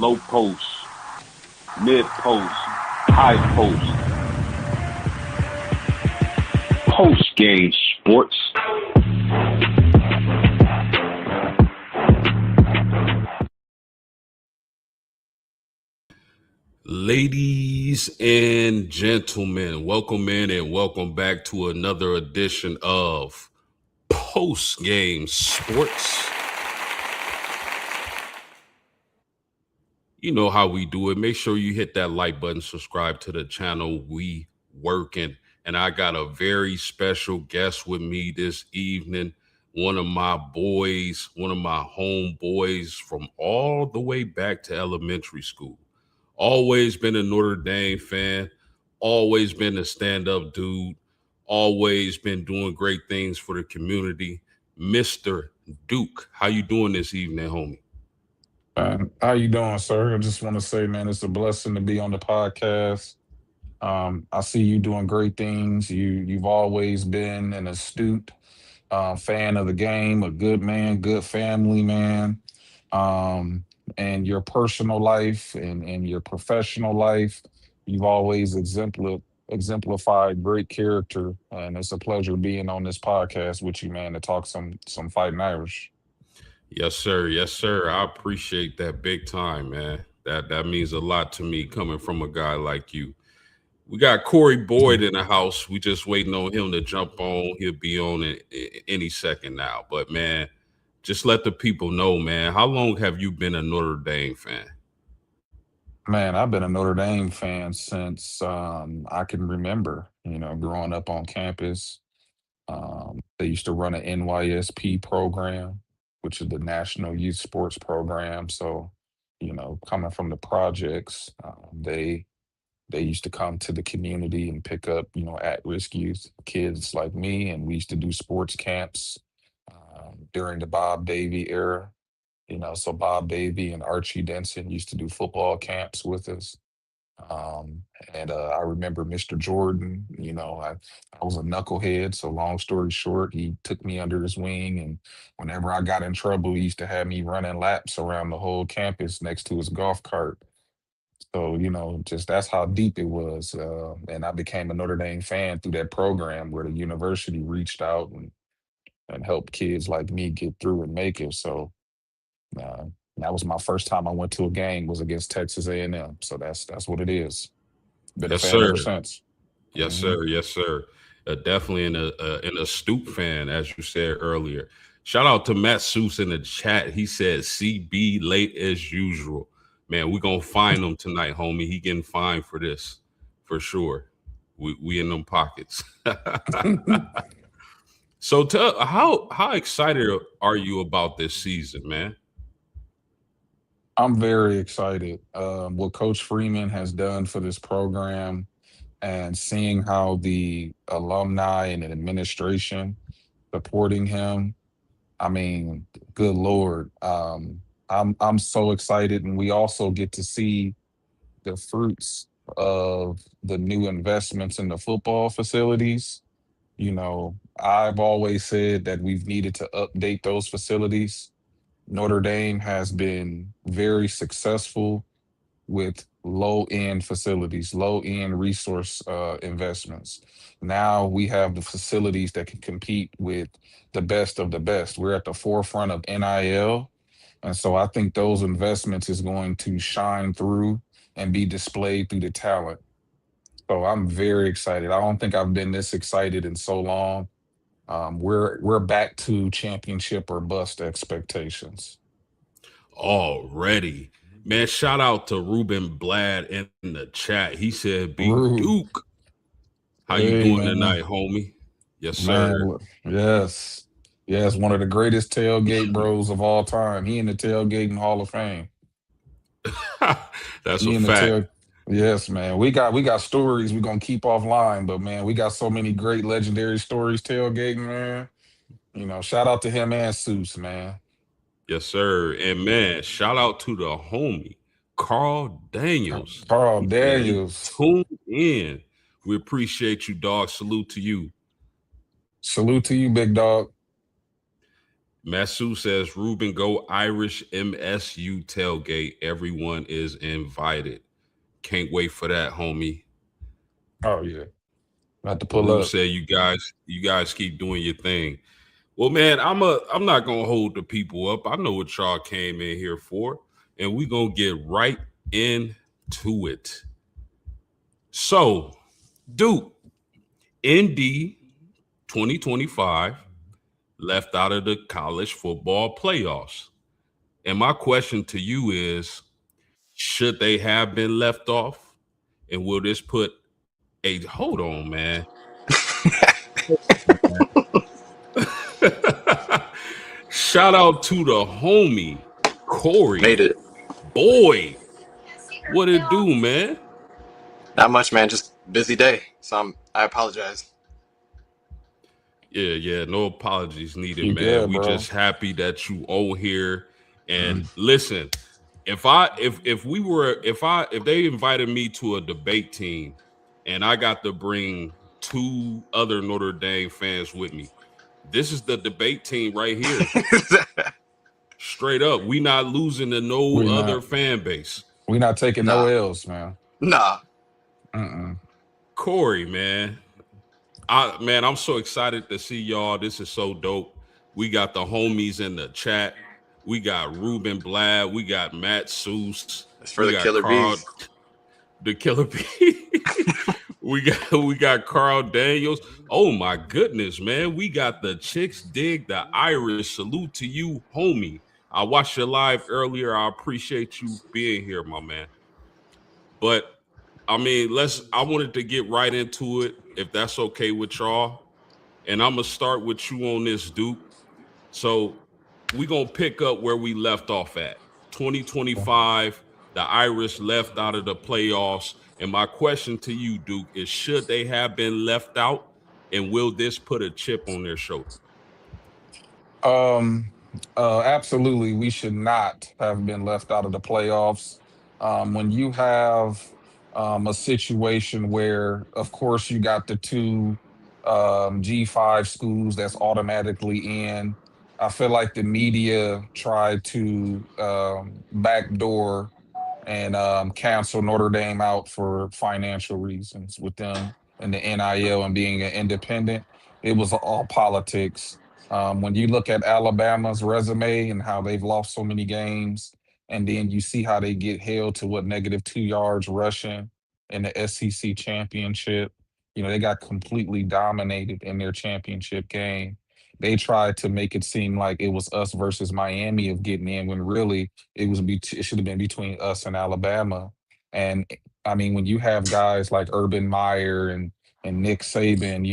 low post, mid post, high post, Postgame Sports. Ladies and gentlemen, welcome in and welcome back to another edition of Postgame Sports. You know how we do it. Make sure you hit that like button, subscribe to the channel. We working. And I got a very special guest with me this evening. One of my boys, one of my homeboys from all the way back to elementary school. Always been a Notre Dame fan, always been a stand-up dude, always been doing great things for the community. Mr. Duke, how you doing this evening, homie? How you doing, sir? I just want to say, man, it's a blessing to be on the podcast. I see you doing great things. You've always been an astute fan of the game, a good man, good family man. Um, and your personal life and your professional life, you've always exemplified great character. And it's a pleasure being on this podcast with you, man, to talk some fighting Irish. Yes, sir. Yes, sir. I appreciate that big time, man. That means a lot to me coming from a guy like you. We got Corey Boyd in the house. We just waiting on him to jump on. He'll be on any second now. But man, just let the people know, man. How long have you been a Notre Dame fan? Man, I've been a Notre Dame fan since I can remember, growing up on campus. They used to run an NYSP program, which is the National Youth Sports Program. So, coming from the projects, they used to come to the community and pick up, at-risk youth kids like me, and we used to do sports camps during the Bob Davie era. So Bob Davie and Archie Denson used to do football camps with us. Um, and I remember Mr. Jordan, I was a knucklehead. So long story short, he took me under his wing. And whenever I got in trouble, he used to have me running laps around the whole campus next to his golf cart. So, just that's how deep it was. And I became a Notre Dame fan through that program where the university reached out and helped kids like me get through and make it. So, uh, that was my first time I went to a game was against Texas A&M. So that's what it is. Been a Yes, fan sir. ever since. Yes, Hmm. sir. Yes, sir. Definitely an astute fan, as you said earlier. Shout out to Matt Seuss in the chat. He said CB late as usual. Man, we're gonna find him tonight, homie. He getting fined for this, for sure. We in them pockets. So tell how excited are you about this season, man? I'm very excited. What Coach Freeman has done for this program and seeing how the alumni and the administration supporting him. I mean, good Lord. I'm so excited. And we also get to see the fruits of the new investments in the football facilities. I've always said that we've needed to update those facilities. Notre Dame has been very successful with low end facilities, low end resource investments. Now we have the facilities that can compete with the best of the best. We're at the forefront of NIL. And so I think those investments is going to shine through and be displayed through the talent. So I'm very excited. I don't think I've been this excited in so long. We're back to championship or bust expectations. Already. Man, shout out to Ruben Blad in the chat. He said, Big Rude. Duke, how you Hey doing man. tonight, homie? Yes, Man, sir. yes. Yes, one of the greatest tailgate bros of all time. He in the tailgating Hall of Fame. That's a He in the fact. tail Yes, man. We got stories we're gonna keep offline, but man, we got so many great legendary stories tailgating, man. Shout out to him and Seuss, man. Yes, sir. And man, shout out to the homie, Carl Daniels. Carl He said he Daniels. tuned in. We appreciate you, dog. Salute to you. Salute to you, big dog. Masu says, Ruben, go Irish MSU tailgate. Everyone is invited. Can't wait for that, homie. Oh yeah, about to pull Rue up. said, you guys keep doing your thing. Well, man, I'm not gonna hold the people up. I know what y'all came in here for, and we gonna get right into it. So, Duke, ND 2025 left out of the college football playoffs. And my question to you is, should they have been left off? And will this put a hold on, man? Shout out to the homie Made Corey. it. Boy, what it do, man? Not much, man. Just busy day. So I apologize. Yeah. No apologies needed, You man. good, We bro? just happy that you all here. And Mm. listen, if they invited me to a debate team and I got to bring two other Notre Dame fans with me, this is the debate team right here. Straight up, we not losing to no We other not fan base. we not taking no Nah. L's, man. Nah. Mm-mm. Corey, man. I'm so excited to see y'all. This is so dope. We got the homies in the chat. We got Ruben Blad. We got Matt Seuss. It's for We the got killer Carl, bees. the Killer Bee. we got Carl Daniels. Oh my goodness, man. We got the Chicks Dig the Irish. Salute to you, homie. I watched your live earlier. I appreciate you being here, my man. But I mean, I wanted to get right into it, if that's okay with y'all. And I'm gonna start with you on this, Duke. So we're gonna pick up where we left off at. 2025, the Irish left out of the playoffs. And my question to you, Duke, is should they have been left out? And will this put a chip on their shoulder? Um, Absolutely, we should not have been left out of the playoffs. When you have a situation where, of course, you got the two G5 schools that's automatically in, I feel like the media tried to backdoor and cancel Notre Dame out for financial reasons with them and the NIL and being an independent. It was all politics. When you look at Alabama's resume and how they've lost so many games, and then you see how they get held to what -2 yards rushing in the SEC championship, they got completely dominated in their championship game. They tried to make it seem like it was us versus Miami of getting in when really it should have been between us and Alabama. And I mean, when you have guys like Urban Meyer and Nick Saban,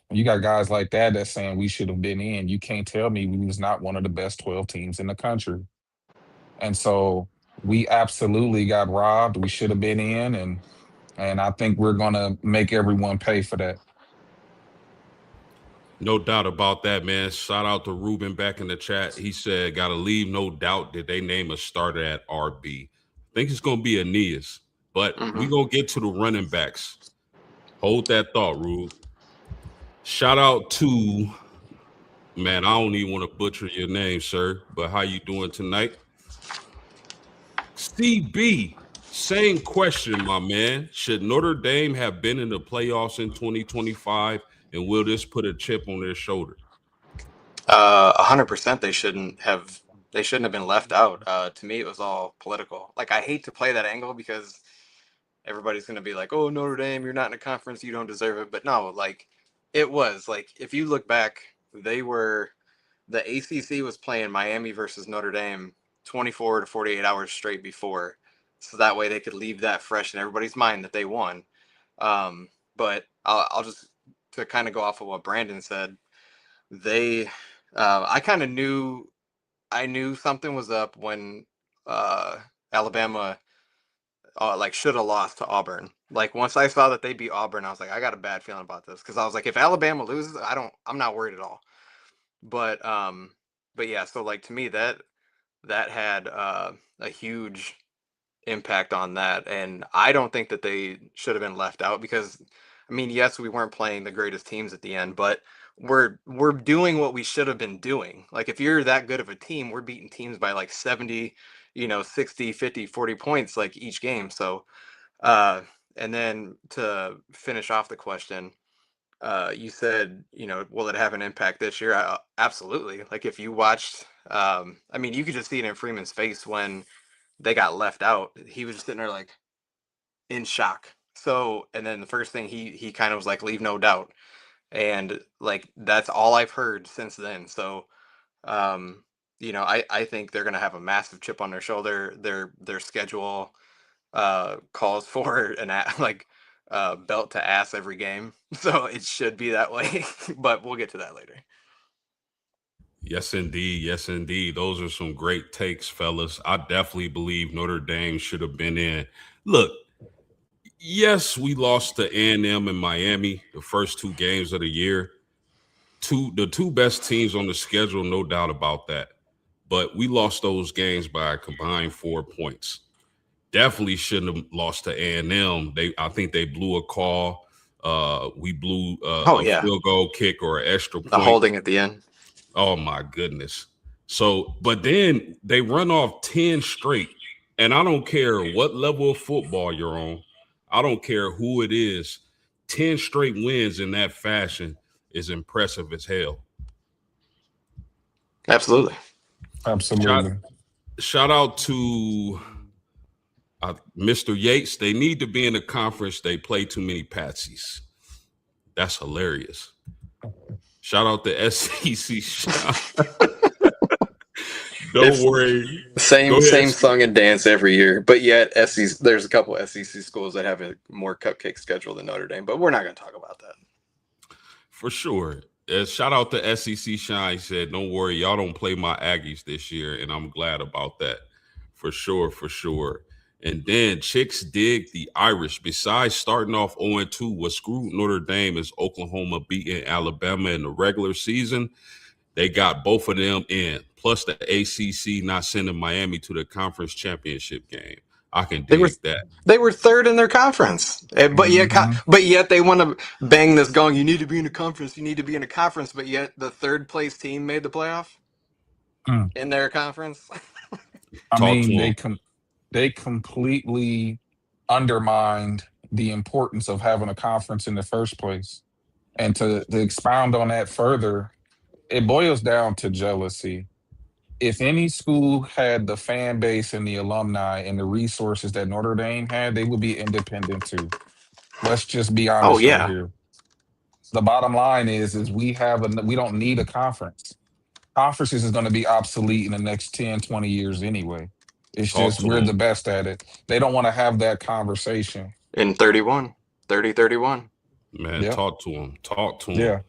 when you got guys like that that's saying we should have been in, you can't tell me we was not one of the best 12 teams in the country. And so we absolutely got robbed. We should have been in, and I think we're gonna make everyone pay for that. No doubt about that, man. Shout out to Ruben back in the chat. He said, gotta leave no doubt that they name a starter at RB. I think it's gonna be Aeneas, but we Mm-hmm. gonna get to the running backs. Hold that thought, Rube. Shout out to man, I don't even want to butcher your name, sir, but how you doing tonight? CB, same question, my man. Should Notre Dame have been in the playoffs in 2025, and will this put a chip on their shoulder? 100%. They shouldn't have. They shouldn't have been left out. To me, it was all political. Like I hate to play that angle because everybody's gonna be like, "Oh, Notre Dame, you're not in a conference, you don't deserve it." But no, like it was like if you look back, they were the ACC was playing Miami versus Notre Dame 24 to 48 hours straight before, so that way they could leave that fresh in everybody's mind that they won. But I'll just to kind of go off of what Brandon said. They, I kind of knew I knew something was up when Alabama like should have lost to Auburn. Like once I saw that they beat Auburn, I was like, I got a bad feeling about this because I was like, if Alabama loses, I'm not worried at all. But but yeah, so like to me that had a huge impact on that, and I don't think that they should have been left out because I mean, yes, we weren't playing the greatest teams at the end, but we're doing what we should have been doing. Like if you're that good of a team, we're beating teams by like 70, 60, 50, 40 points like each game. So and then to finish off the question, you said, will it have an impact this year? Absolutely. Like if you watched, I mean, you could just see it in Freeman's face when they got left out. He was just sitting there like in shock. So, and then the first thing he kind of was like, leave no doubt. And like, that's all I've heard since then. So, I think they're going to have a massive chip on their shoulder. Their schedule calls for like belt to ass every game, so it should be that way. But we'll get to that later. Yes, indeed. Yes, indeed. Those are some great takes, fellas. I definitely believe Notre Dame should have been in. Look, yes, we lost to A&M and Miami the first 2 games of the year. The two best teams on the schedule, no doubt about that. But we lost those games by a combined 4 points. Definitely shouldn't have lost to A&M. I think they blew a call. We blew a field goal kick or an extra point. The holding at the end. Oh my goodness. So, but then they run off 10 straight. And I don't care what level of football you're on. I don't care who it is. 10 straight wins in that fashion is impressive as hell. Absolutely. Shout out to Mr. Yates. They need to be in the conference. They play too many patsies. That's hilarious. Shout out to SEC. Don't worry. Same song and dance every year. But yet there's a couple SEC schools that have a more cupcake schedule than Notre Dame. But we're not going to talk about that. For sure. Shout out to SEC Shine. He said, don't worry, y'all don't play my Aggies this year. And I'm glad about that. For sure, for sure. And then Chicks dig the Irish. Besides starting off 0-2, what screwed Notre Dame is Oklahoma beating Alabama in the regular season. They got both of them in. Plus the ACC not sending Miami to the conference championship game. I can dig that. They were third in their conference, but yet they want to bang this going. You need to be in a conference. You need to be in a conference. But yet the third place team made the playoff in their conference. I mean, they completely undermined the importance of having a conference in the first place. And to expound on that further, it boils down to jealousy. If any school had the fan base and the alumni and the resources that Notre Dame had, they would be independent too. Let's just be honest right here. The bottom line is we don't need a conference. Conferences is going to be obsolete in the next 10, 20 years anyway. It's just we're the best at it. They don't want to have that conversation. In 31. Man, yep. Talk to him. Yeah.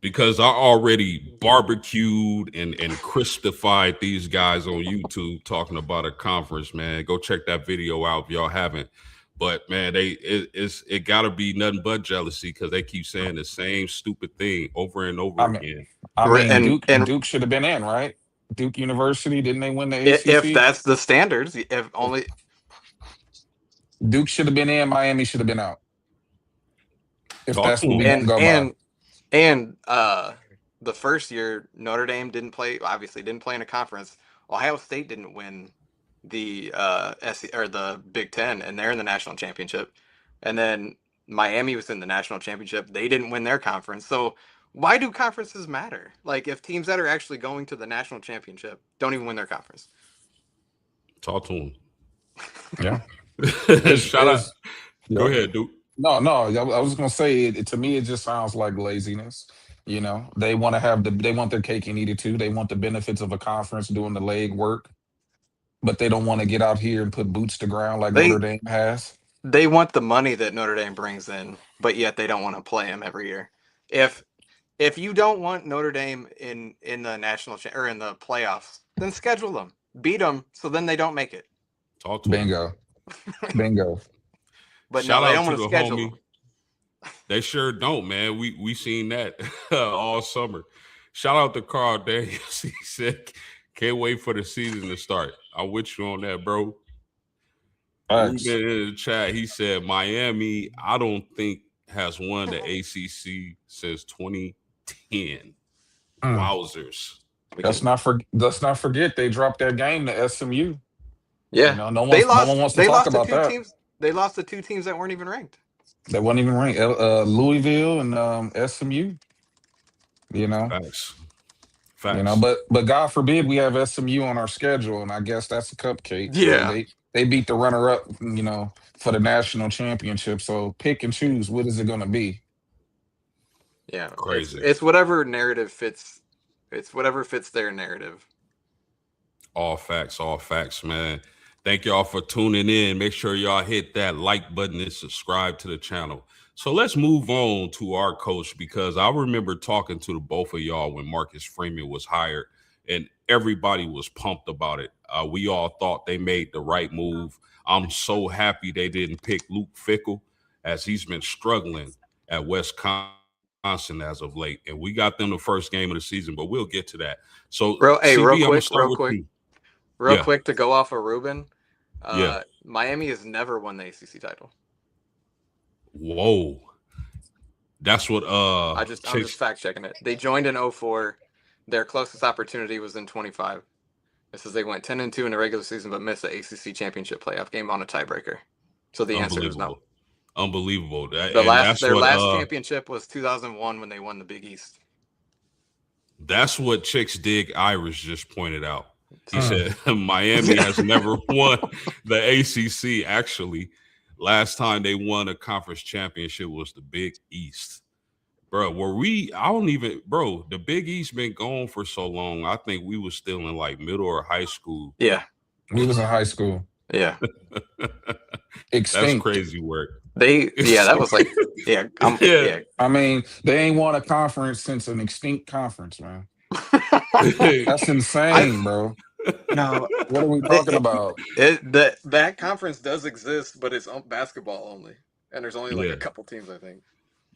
Because I already barbecued and crispified these guys on YouTube talking about a conference, man. Go check that video out if y'all haven't. But man, it gotta be nothing but jealousy because they keep saying the same stupid thing over and over again. Duke should have been in, right? Duke University, didn't they win the ACC? If that's the standards, Duke should have been in, Miami should have been out. If that's what we can go by. And the first year Notre Dame didn't play in a conference. Ohio State didn't win the the Big Ten, and they're in the national championship. And then Miami was in the national championship. They didn't win their conference. So why do conferences matter? Like if teams that are actually going to the national championship don't even win their conference. Talk to them. Yeah. Shout out. Go ahead, Duke. No. I was gonna say to me, it just sounds like laziness. They want their cake and eat it too. They want the benefits of a conference doing the leg work, but they don't want to get out here and put boots to ground like Notre Dame has. They want the money that Notre Dame brings in, but yet they don't want to play them every year. If you don't want Notre Dame in the national or in the playoffs, then schedule them, beat them, so then they don't make it. Talk to Bingo. But shout no, they don't want to schedule them. They sure don't, man. We seen that all summer. Shout out to Carl Daniels. He said, "Can't wait for the season to start." I'm with you on that, bro. In the chat, he said Miami, I don't think has won the ACC since 2010. 10. Mm. Wowzers. Let's not forget they dropped that game to SMU. Yeah, No they one lost. wants to They talk lost to about two that. teams. They lost to two teams that weren't even ranked. That wasn't even ranked. Louisville and SMU. You know, Facts. Facts. but God forbid we have SMU on our schedule, and I guess that's a cupcake. Yeah, They beat the runner up, for the national championship. So pick and choose. What is it going to be? yeah. Crazy. It's whatever narrative fits. It's whatever fits their narrative. All facts, man. Thank y'all for tuning in. Make sure y'all hit that like button and subscribe to the channel. So let's move on to our coach, because I remember talking to the both of y'all when Marcus Freeman was hired, and everybody was pumped about it. We all thought they made the right move. I'm so happy they didn't pick Luke Fickell, as he's been struggling at Wisconsin as of late. And we got them the first game of the season, but we'll get to that. So, Hey, CB, I'm gonna real start with quick, you. real quick to go off of Ruben. Yeah. Miami has never won the ACC title. Whoa. That's what I'm just fact checking it. They joined in 04. Their closest opportunity was in 25. It says they went 10-2 in the regular season, but missed the ACC championship playoff game on a tiebreaker. So the answer is no. Unbelievable. Their last championship was 2001 when they won the Big East. That's what Chicks Dig Irish just pointed out. He said Miami has never won the ACC. Actually, last time they won a conference championship was the Big East. Bro, the Big East been gone for so long. I think we was still in like middle or high school. Yeah. We was in high school. Yeah. Extinct. That's crazy work. That was like, yeah. I mean, they ain't won a conference since an extinct conference, man. That's insane, bro. No, what are we talking about? That conference does exist, but it's basketball only, and there's only like a couple teams, I think.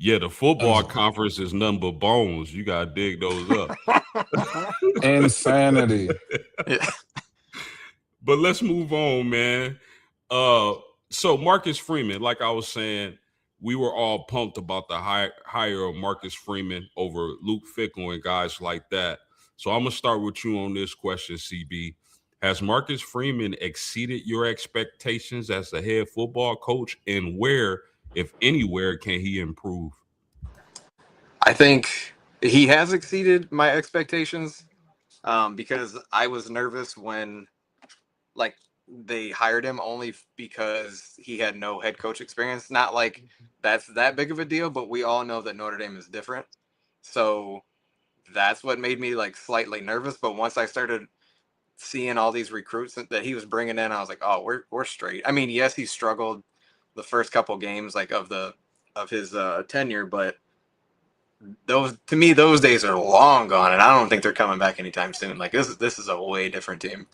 Yeah, the football conference is nothing but bones. You gotta dig those up. Insanity. Yeah. But let's move on, man. So Marcus Freeman, like I was saying, we were all pumped about the hire of Marcus Freeman over Luke Fickell and guys like that. So I'm gonna start with you on this question, CB. Has Marcus Freeman exceeded your expectations as the head football coach, and where, if anywhere, can he improve? I think he has exceeded my expectations, because I was nervous when, like, they hired him only because he had no head coach experience. Not like that's that big of a deal, but we all know that Notre Dame is different. So that's what made me like slightly nervous. But once I started seeing all these recruits that he was bringing in, I was like, oh, we're straight. I mean, yes, he struggled the first couple games like of his tenure, but those days are long gone, and I don't think they're coming back anytime soon. Like this is a way different team.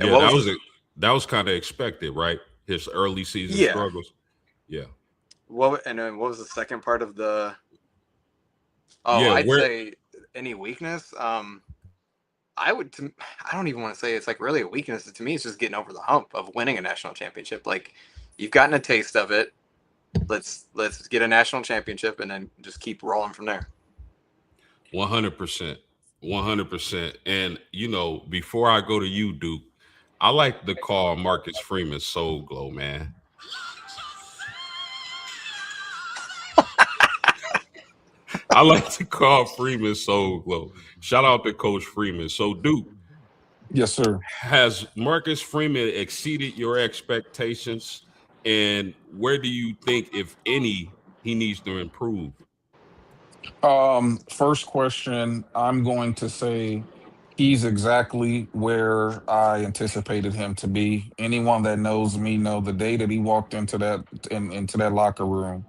And yeah, that was kind of expected, right? His early season struggles. Yeah. What was the second part of the? Oh, I'd say any weakness. I don't even want to say it's like really a weakness. To me, it's just getting over the hump of winning a national championship. Like you've gotten a taste of it. Let's get a national championship and then just keep rolling from there. 100%. And before I go to you, Duke, I like to call Marcus Freeman Soul Glow, man. I like to call Freeman Soul Glow. Shout out to Coach Freeman. So, Duke. Yes, sir. Has Marcus Freeman exceeded your expectations? And where do you think, if any, he needs to improve? First question, I'm going to say he's exactly where I anticipated him to be. Anyone that knows me know the day that he walked into that locker room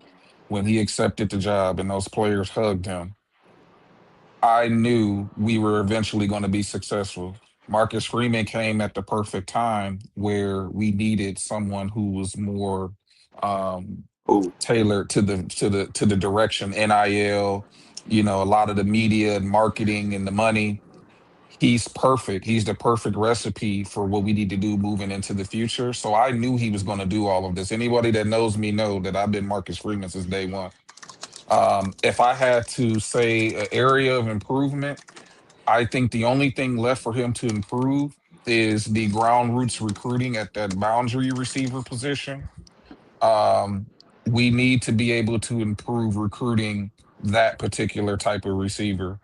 when he accepted the job and those players hugged him, I knew we were eventually going to be successful. Marcus Freeman came at the perfect time where we needed someone who was more tailored to the direction NIL, a lot of the media and marketing and the money. He's perfect. He's the perfect recipe for what we need to do moving into the future. So I knew he was going to do all of this. Anybody that knows me know that I've been Marcus Freeman since day one. If I had to say an area of improvement, I think the only thing left for him to improve is the ground roots recruiting at that boundary receiver position. um, we need to be able to improve recruiting that particular type of receiver.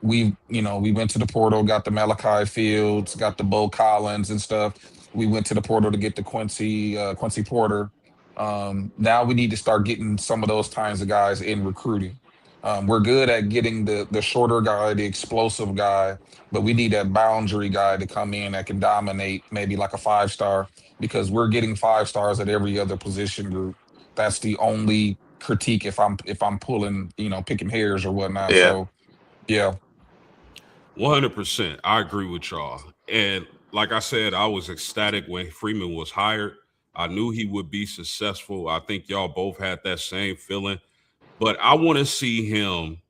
We went to the portal, got the Malachi Fields, got the Bo Collins and stuff. We went to the portal to get the Quincy Porter. Now we need to start getting some of those kinds of guys in recruiting. We're good at getting the shorter guy, the explosive guy, but we need that boundary guy to come in that can dominate, maybe like a 5 star, because we're getting 5 stars at every other position group. That's the only critique if I'm pulling, picking hairs or whatnot. Yeah. So yeah. 100%. I agree with y'all. And like I said, I was ecstatic when Freeman was hired. I knew he would be successful. I think y'all both had that same feeling. But I want to see him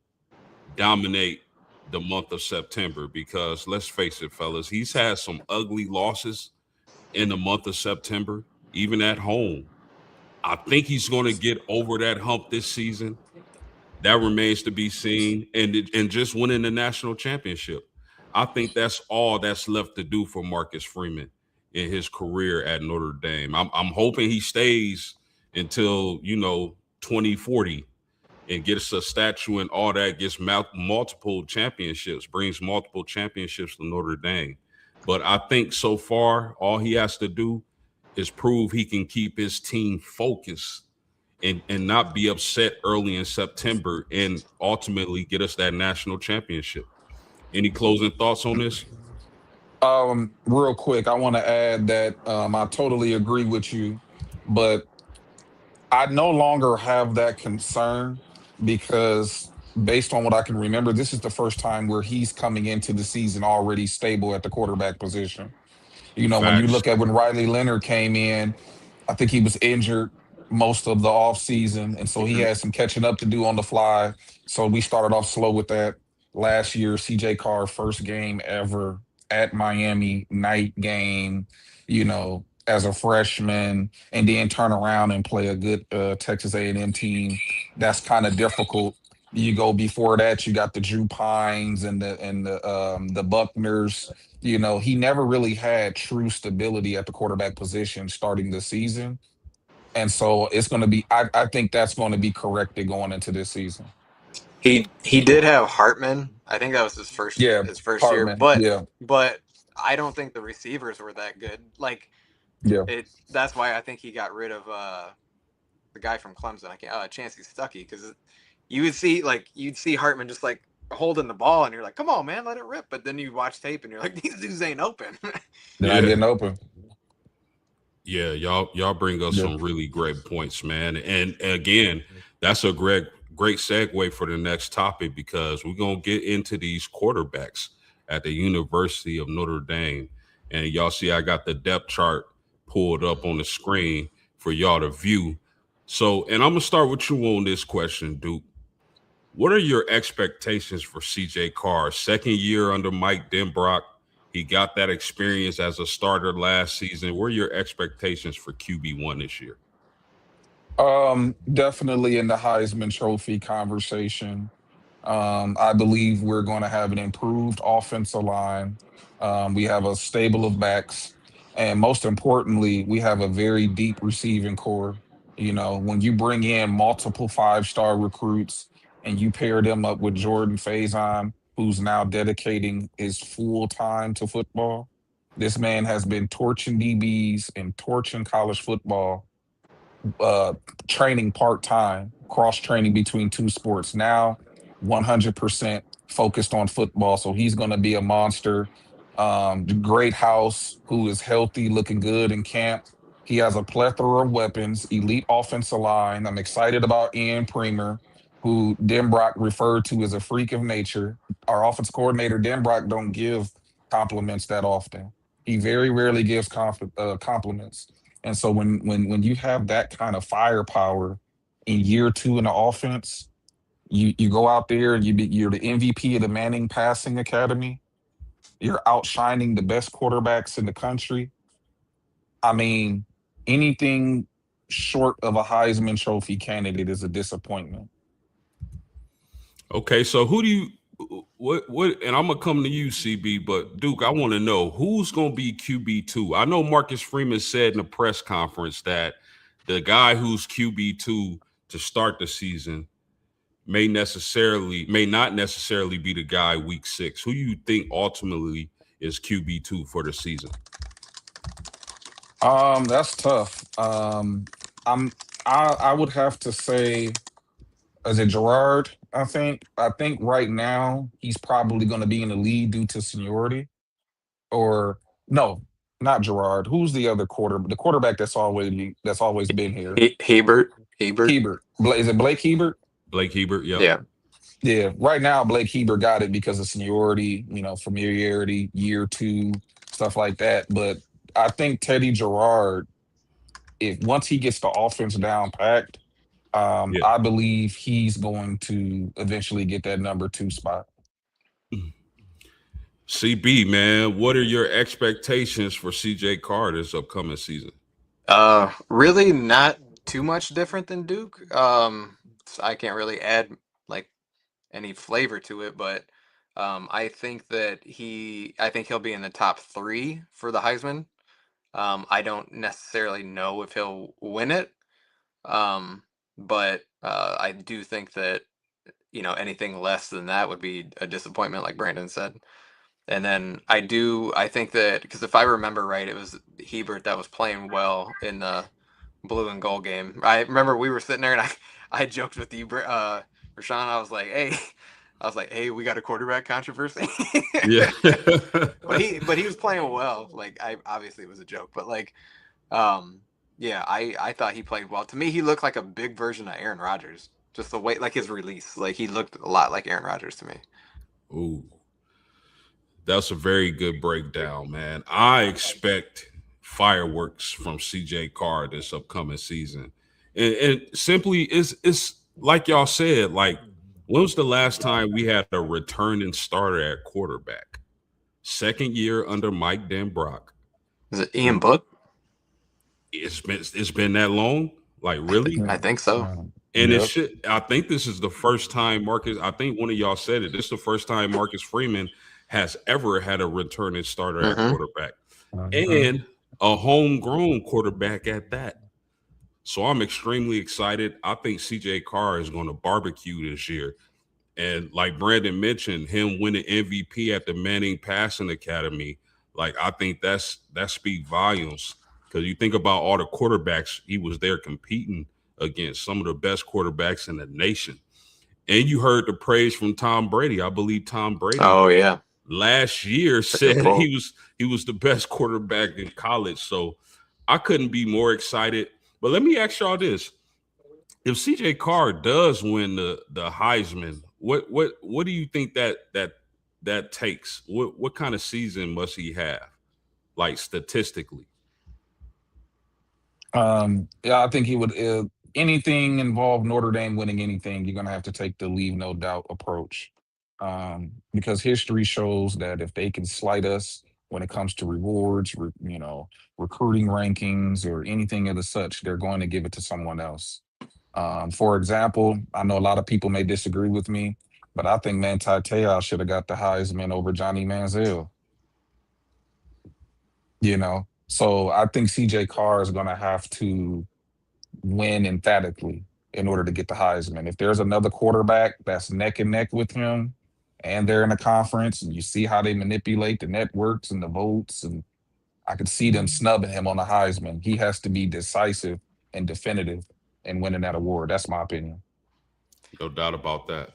dominate the month of September because let's face it, fellas, he's had some ugly losses in the month of September, even at home. I think he's going to get over that hump this season. That remains to be seen. And just winning the national championship. I think that's all that's left to do for Marcus Freeman in his career at Notre Dame. I'm hoping he stays until 2040 and gets a statue and all that, gets multiple championships, brings multiple championships to Notre Dame. But I think so far, all he has to do is prove he can keep his team focused and not be upset early in September and ultimately get us that national championship. Any closing thoughts on this? Real quick, I want to add that I totally agree with you, but I no longer have that concern because based on what I can remember, this is the first time where he's coming into the season already stable at the quarterback position. When you Facts. look at when Riley Leonard came in, I think he was injured most of the offseason. And so he Mhm. had some catching up to do on the fly. So we started off slow with that. Last year, CJ Carr, first game ever at Miami, night game, as a freshman, and then turn around and play a good Texas A&M team. That's kind of difficult. You go before that, you got the Drew Pines and the Buckners. He never really had true stability at the quarterback position starting the season. And so it's going to be, I think that's going to be corrected going into this season. He did have Hartman. I think that was Yeah, his first year, Hartman. Yeah, but I don't think the receivers were that good. Like yeah. it. That's why I think he got rid of the guy from Clemson. I can't Chancey Stuckey because you'd see Hartman just like holding the ball and you're like, come on man, let it rip. But then you watch tape and you're like, these dudes ain't open. They're not Yeah. getting open. Yeah, y'all bring us Yeah. some really great points, man. And again, that's a great segue for the next topic because we're gonna get into these quarterbacks at the University of Notre Dame. And y'all see I got the depth chart pulled up on the screen for y'all to view. So, and I'm gonna start with you on this question, Duke. What are your expectations for CJ Carr? Second year under Mike Denbrock. He got that experience as a starter last season. What are your expectations for QB1 this year? Definitely in the Heisman Trophy conversation. I believe we're going to have an improved offensive line. We have a stable of backs, and most importantly, we have a very deep receiving core. When you bring in multiple 5 star recruits and you pair them up with Jordan Faison, who's now dedicating his full time to football, this man has been torching DBs and torching college football, uh training part-time, cross training between two sports. Now 100% focused on football, so he's going to be a monster. The great house, who is healthy, looking good in camp. He has a plethora of weapons, elite offensive line. I'm excited about Ian Premer, who Denbrock referred to as a freak of nature. Our offense coordinator Denbrock don't give compliments that often. He very rarely gives compliments. And so when you have that kind of firepower in year two in the offense, you go out there and you're the MVP of the Manning Passing Academy. You're outshining the best quarterbacks in the country. I mean, anything short of a Heisman Trophy candidate is a disappointment. Okay, so who do you what and I'm gonna come to you, CB, but Duke, I want to know who's gonna be QB2. I know Marcus Freeman said in a press conference that the guy who's QB2 to start the season may not necessarily be the guy week 6. Who you think ultimately is QB2 for the season? That's tough. I'm I would have to say, is it Gerard? I think right now he's probably going to be in the lead due to seniority. Or no, not Gerard. Who's the other the quarterback that's always been here? Hebert. Is it Blake Hebert? Blake Hebert, yep. Yeah. Yeah, right now Blake Hebert got it because of seniority, familiarity, year two, stuff like that. But I think Teddy Gerard, if once he gets the offense down packed, Yeah. I believe he's going to eventually get that number 2 spot. CB, man, what are your expectations for CJ Carr this upcoming season? Really not too much different than Duke. So I can't really add like any flavor to it, but I think he'll be in the top 3 for the Heisman. I don't necessarily know if he'll win it, but I do think that anything less than that would be a disappointment, like Brandon said. And then I think that because if I remember right, it was Hebert that was playing well in the blue and gold game. I remember we were sitting there and I joked with you, Rashawn. I was like, hey, we got a quarterback controversy. Yeah. but he was playing well. Like I obviously it was a joke, but like yeah, I thought he played well. To me, he looked like a big version of Aaron Rodgers. Just the way like his release, like he looked a lot like Aaron Rodgers to me. Ooh, that's a very good breakdown, man. I expect fireworks from CJ Carr this upcoming season. And simply it's like y'all said, like when was the last time we had a returning starter at quarterback? Second year under Mike Denbrock. Is it Ian Book? It's been that long? Like really? I think so. And it Yep. should. I think this is the first time Marcus. I think one of y'all said it. This is the first time Marcus Freeman has ever had a returning starter at Mm-hmm. quarterback Mhm. and a homegrown quarterback at that. So I'm extremely excited. I think CJ Carr is going to barbecue this year. And like Brandon mentioned, him winning MVP at the Manning Passing Academy, like I think that speak volumes. Because you think about all the quarterbacks he was there competing against some of the best quarterbacks in the nation. And you heard the praise from Tom Brady. I believe Tom Brady Oh yeah, last year that's a good said quote. he was the best quarterback in college. So I couldn't be more excited. But let me ask y'all this: if CJ Carr does win the Heisman, what do you think that takes? What kind of season must he have, like statistically? Yeah, I think he would. Anything involved Notre Dame winning anything, you're gonna have to take the leave no doubt approach, because history shows that if they can slight us when it comes to rewards, recruiting rankings or anything of the such, they're going to give it to someone else. For example, I know a lot of people may disagree with me, but I think Manti Te'o should have got the Heisman over Johnny Manziel. So I think CJ Carr is going to have to win emphatically in order to get the Heisman. If there's another quarterback that's neck and neck with him and they're in a conference and you see how they manipulate the networks and the votes, and I could see them snubbing him on the Heisman. He has to be decisive and definitive in winning that award. That's my opinion. No doubt about that.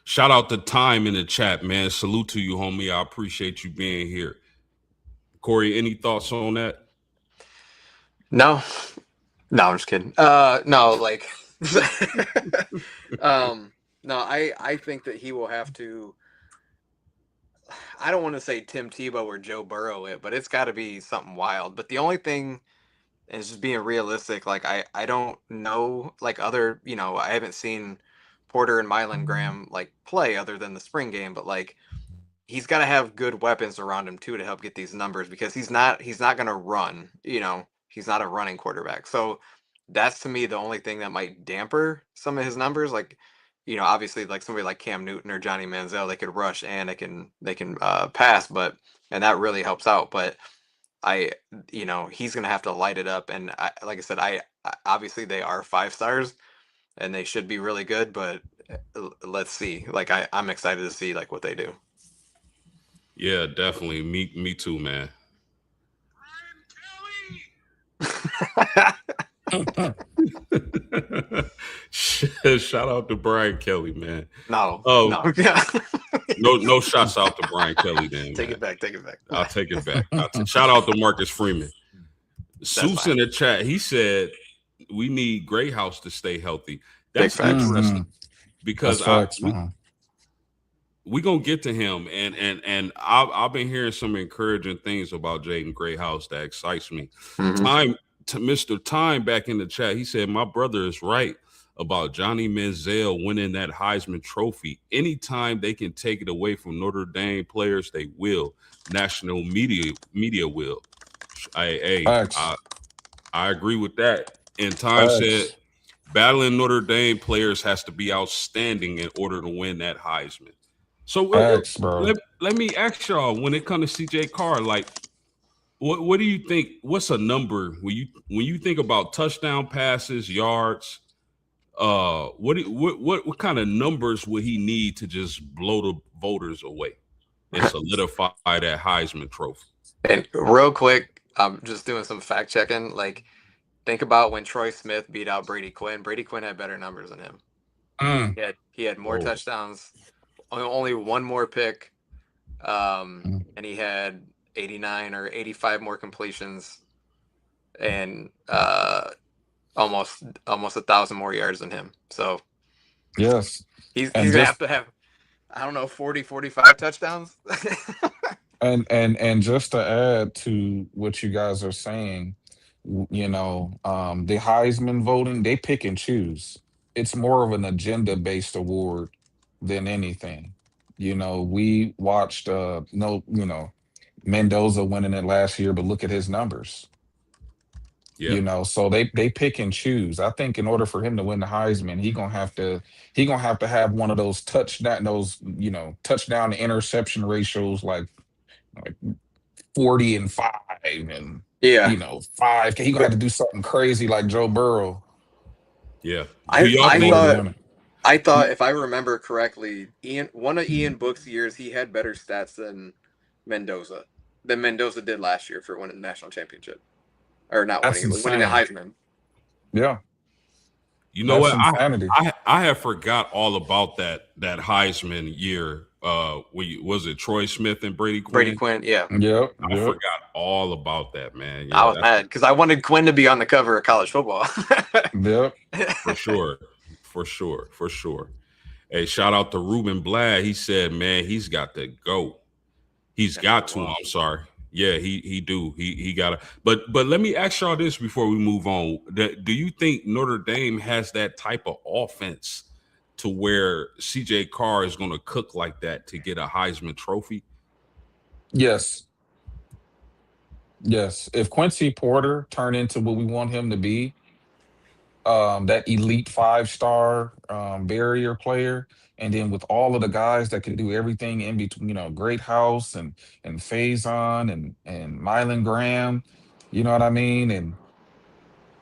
Shout out to Time in the chat, man. Salute to you, homie. I appreciate you being here. Corey, any thoughts on that? No, no, I'm just kidding. No, like, no, I think that he will have to. I don't want to say Tim Tebow or Joe Burrow it, but it's got to be something wild. But the only thing is just being realistic. Like I don't know like other I haven't seen Porter and Milan Graham like play other than the spring game, but like he's got to have good weapons around him too to help get these numbers because he's not going to run. He's not a running quarterback. So that's to me the only thing that might damper some of his numbers. Like obviously like somebody like Cam Newton or Johnny Manziel, they could rush and they can pass, and that really helps out. But he's gonna have to light it up, and like I said, obviously they are 5 stars and they should be really good, but let's see. Like I'm excited to see like what they do. Yeah, definitely. Me too, man. Shout out to Brian Kelly, man. No. No shots out to Brian Kelly, then. Take it back. I'll take it back. Shout out to Marcus Freeman. Seuss in the chat, he said we need Greathouse to stay healthy. That's interesting because we gonna get to him, and I've been hearing some encouraging things about Jaden Greathouse that excites me. Mm-hmm. Mr. Time back in the chat, he said my brother is right about Johnny Manziel winning that Heisman Trophy. Anytime they can take it away from Notre Dame players, they will. National media will. I agree with that. And Time said battling Notre Dame players has to be outstanding in order to win that Heisman. So let me ask y'all, when it comes to CJ Carr, like what do you think? What's a number when you think about touchdown passes, yards? What kind of numbers would he need to just blow the voters away and solidify that Heisman Trophy? And real quick, I'm just doing some fact checking. Like, think about when Troy Smith beat out Brady Quinn. Brady Quinn had better numbers than him. He had more touchdowns, only one more pick, and he had 89 or 85 more completions, and almost 1,000 more yards than him. So yes, he's gonna have to have, I don't know, 40, 45 touchdowns. and just to add to what you guys are saying, the Heisman voting, they pick and choose. It's more of an agenda-based award than anything. We watched Mendoza winning it last year, but look at his numbers. Yeah. So they pick and choose. I think in order for him to win the Heisman, he gonna have to have one of those touchdown to interception ratios like 40-5 and 5. He gonna have to do something crazy like Joe Burrow. Yeah. I thought if I remember correctly, one of Ian Book's years, he had better stats than Mendoza did last year for winning the national championship. Or not winning the Heisman. Yeah. You know what? I have forgot all about that Heisman year. Was it Troy Smith and Brady Quinn? Brady Quinn, yeah. Yep. I forgot all about that, man. Yeah, I was mad because I wanted Quinn to be on the cover of college football. Yep. For sure. Hey, shout out to Ruben Blad. He said, man, he's got to go. He's got to. I'm sorry. Yeah, he do. He gotta. But let me ask y'all this before we move on. Do you think Notre Dame has that type of offense to where CJ Carr is going to cook like that to get a Heisman Trophy? Yes. If Quincy Porter turned into what we want him to be, that elite 5-star barrier player, and then with all of the guys that can do everything in between, Greathouse and Faison and Mylan Graham, you know what I mean, and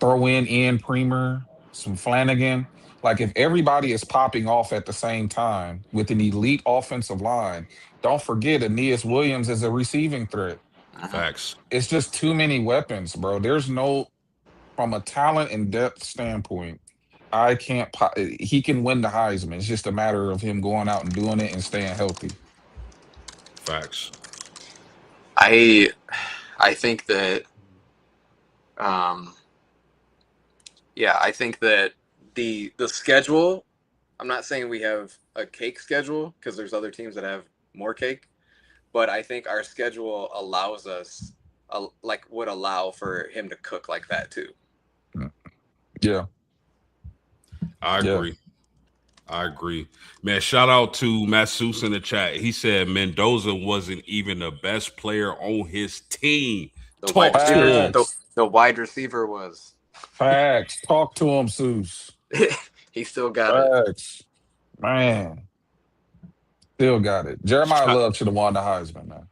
throw in Ian Premer, some Flanagan. Like if everybody is popping off at the same time with an elite offensive line, don't forget Aeneas Williams is a receiving threat. Facts. It's just too many weapons, bro. There's no, from a talent and depth standpoint, he can win the Heisman. It's just a matter of him going out and doing it and staying healthy. Facts. I think that I think that the schedule, I'm not saying we have a cake schedule because there's other teams that have more cake, but I think our schedule allows us would allow for him to cook like that too. Yeah. I agree. Man, shout out to Masseuse in the chat. He said Mendoza wasn't even the best player on his team. The wide receiver was. Facts. Talk to him, Seuss. He still got it. Man, still got it. Jeremiah Shout- Love should have won the Heisman, man.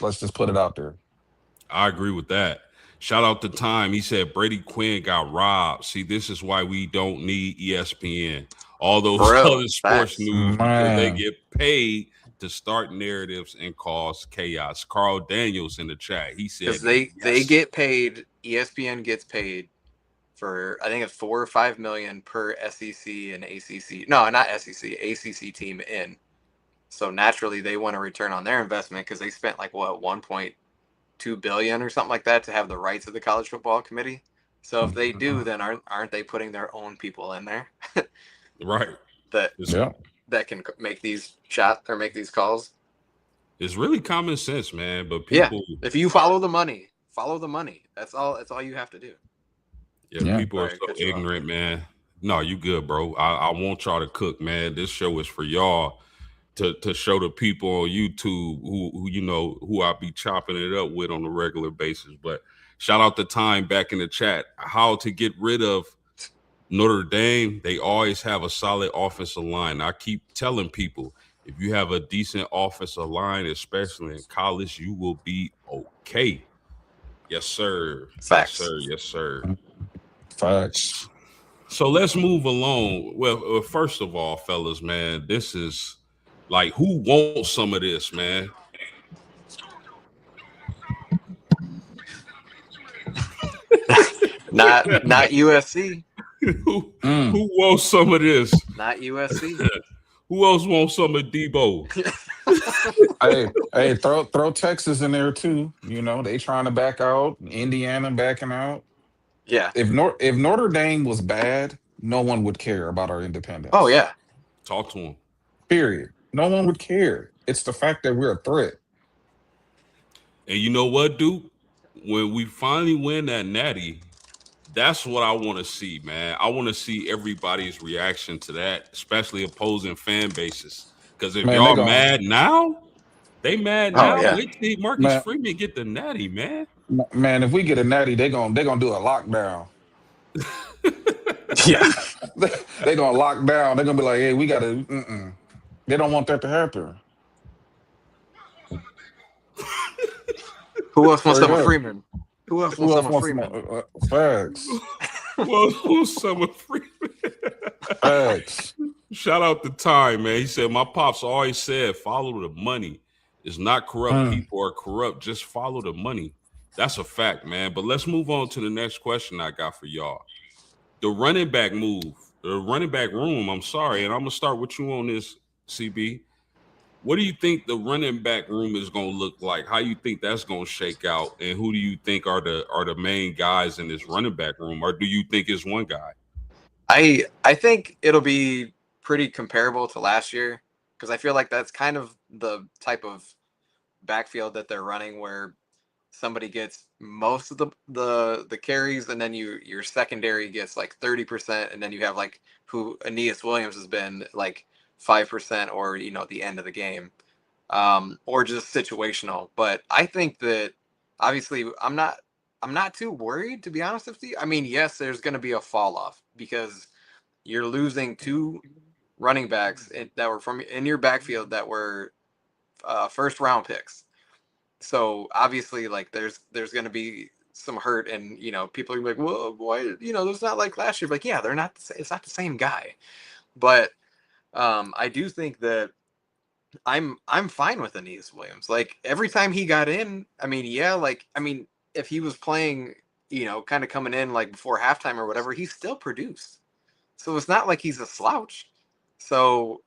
Let's just put it out there. I agree with that. Shout out to Time. He said Brady Quinn got robbed. See, this is why we don't need ESPN, all those For real, other sports facts. news, because they Man, get paid to start narratives and cause chaos. Carl Daniels in the chat. He said, Because they yes. get paid. ESPN gets paid for, I think it's 4 or 5 million per SEC and ACC. No, not SEC, ACC team in. So naturally, they want a return on their investment because they spent like what 1.2 billion or something like that to have the rights of the college football committee. So if they do, then aren't they putting their own people in there Right. that It's, yeah. that can make these shots or make these calls? it's really common sense, man. But Yeah, people, if you follow the money, follow the money. That's all. That's all you have to do. Yeah. people are Sorry, so cut you off. ignorant, man. No, you good, bro. I want y'all to cook, man. This show is for y'all to show the people on YouTube who you know who I be chopping it up with on a regular basis. But shout out the Time back in the chat. How to get rid of Notre Dame? They always have a solid offensive line. I keep telling people if you have a decent offensive line, especially in college, you will be okay. Yes, sir. Yes, Facts. sir. Yes, sir. Facts. So let's move along. Well, first of all, fellas, man, this is like who wants some of this, man? Not USC. who Mm. who wants some of this? Not USC. Who else wants some of Debo? Hey, throw Texas in there too. You know, they trying to back out. Indiana backing out. Yeah. If Notre Dame was bad, no one would care about our Oh independence. yeah. Talk to him. Period. No one would care. It's the fact that we're a threat. And you know what, Duke? When we finally win that natty, that's what I want to see, man. I want to see everybody's reaction to that, especially opposing fan bases. Because if Man, they y'all going mad now, they mad Oh now. yeah. Wait till Marcus man, Freeman get the natty, man. man. If we get a natty, they gonna do a lockdown. Yeah. They gonna lock down. They're gonna be like, hey, we gotta. They don't want that to happen. Who else wants Straight some of up. Freeman? Who else Who wants else some of wants some Freeman? facts? Well, who's Summer Freeman? Facts. Shout out to Time, man. He said, my pops always said, follow the money. It's not corrupt Mm. people are corrupt. Just follow the money. That's a fact, man. But let's move on to the next question I got for y'all. The running back room, I'm sorry. And I'm going to start with you on this, CB. What do you think the running back room is going to look like? How you think that's going to shake out? And who do you think are the main guys in this running back room? Or do you think it's one guy? I think it'll be pretty comparable to last year because I feel like that's kind of the type of backfield that they're running where somebody gets most of the carries and then your secondary gets like 30% and then you have like who Aeneas Williams has been like 5% or at the end of the game, or just situational. But I think that obviously I'm not too worried, to be honest with you. I mean, yes, there's going to be a fall off because you're losing two running backs that were from in your backfield that were first round picks. So obviously, like there's going to be some hurt, and people are like, well, why? There's not like last year. Like, yeah, they're not. It's not the same guy. But I do think that I'm fine with Aeneas Williams. Like every time he got in, I mean, yeah, if he was playing, kind of coming in like before halftime or whatever, he still produced. So it's not like he's a slouch. So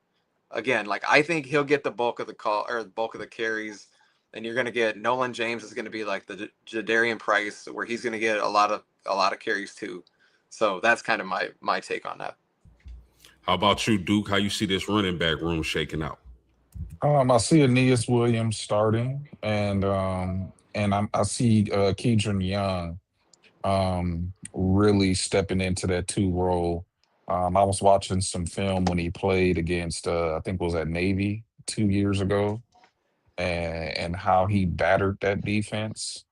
again, like I think he'll get the bulk of the call or the bulk of the carries, and you're gonna get Nolan James is gonna be like the Jadarian Price, where he's gonna get a lot of carries too. So that's kind of my take on that. How about you, Duke? How you see this running back room shaking out? I see Aeneas Williams starting, and I see Keidron Young really stepping into that two role. I was watching some film when he played against I think it was at Navy 2 years ago, and how he battered that defense.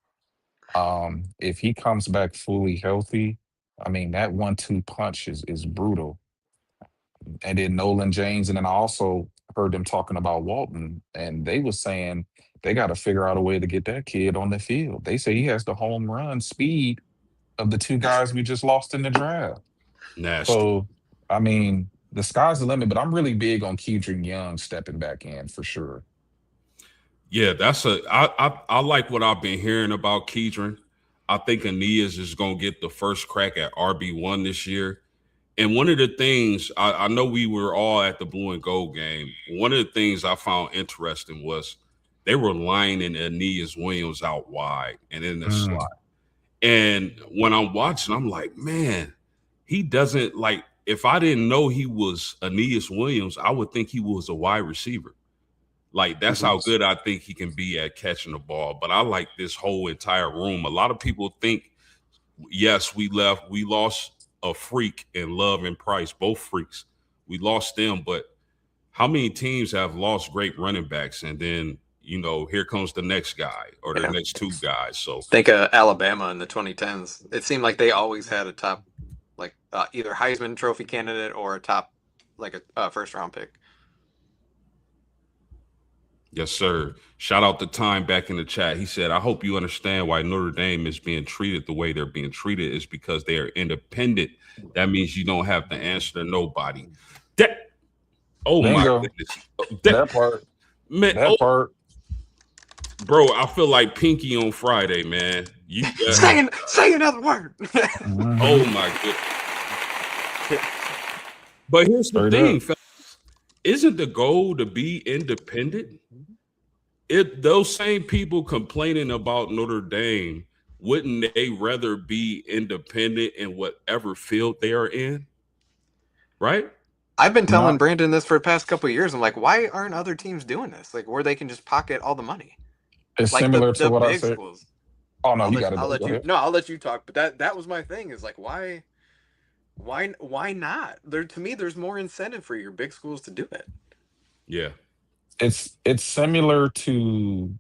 If he comes back fully healthy, I mean that 1-2 punch is brutal. And then Nolan James, and then I also heard them talking about Walton, and they was saying they got to figure out a way to get that kid on the field. They say he has the home run speed of the two guys we just lost in the draft. Nasty. So, I mean, the sky's the limit, but I'm really big on Keedron Young stepping back in for sure. Yeah, I like what I've been hearing about Keedron. I think Aeneas is gonna get the first crack at RB1 this year. And one of the things I know we were all at the blue and gold game. One of the things I found interesting was they were lining Aeneas Williams out wide and in the slot. And when I'm watching, I'm like, man, he doesn't like. If I didn't know he was Aeneas Williams, I would think he was a wide receiver. Like that's how good I think he can be at catching the ball. But I like this whole entire room. A lot of people think, yes, we lost a freak in Love and Price, both freaks. We lost them, but how many teams have lost great running backs and then here comes the next guy or the next two guys? So think Alabama in the 2010s. It seemed like they always had a top, like either Heisman Trophy candidate or a top, like a first round pick. yes, sir. Shout out to Time back in the chat. He said, I hope you understand why Notre Dame is being treated the way they're being treated is because they are independent. That means you don't have to answer to nobody. Oh my goodness. That part. Man, that part. Bro, I feel like Pinky on Friday, man. You say another word. Oh my goodness. But here's the thing, fellas. Isn't the goal to be independent? Those same people complaining about Notre Dame, wouldn't they rather be independent in whatever field they are in? Right? I've been telling Brandon this for the past couple of years. I'm like, why aren't other teams doing this? Like, where they can just pocket all the money. It's like similar to what I said. Schools. Oh no, I'll let you talk. But that was my thing. Is like, why not? To me, there's more incentive for your big schools to do it. Yeah, it's similar to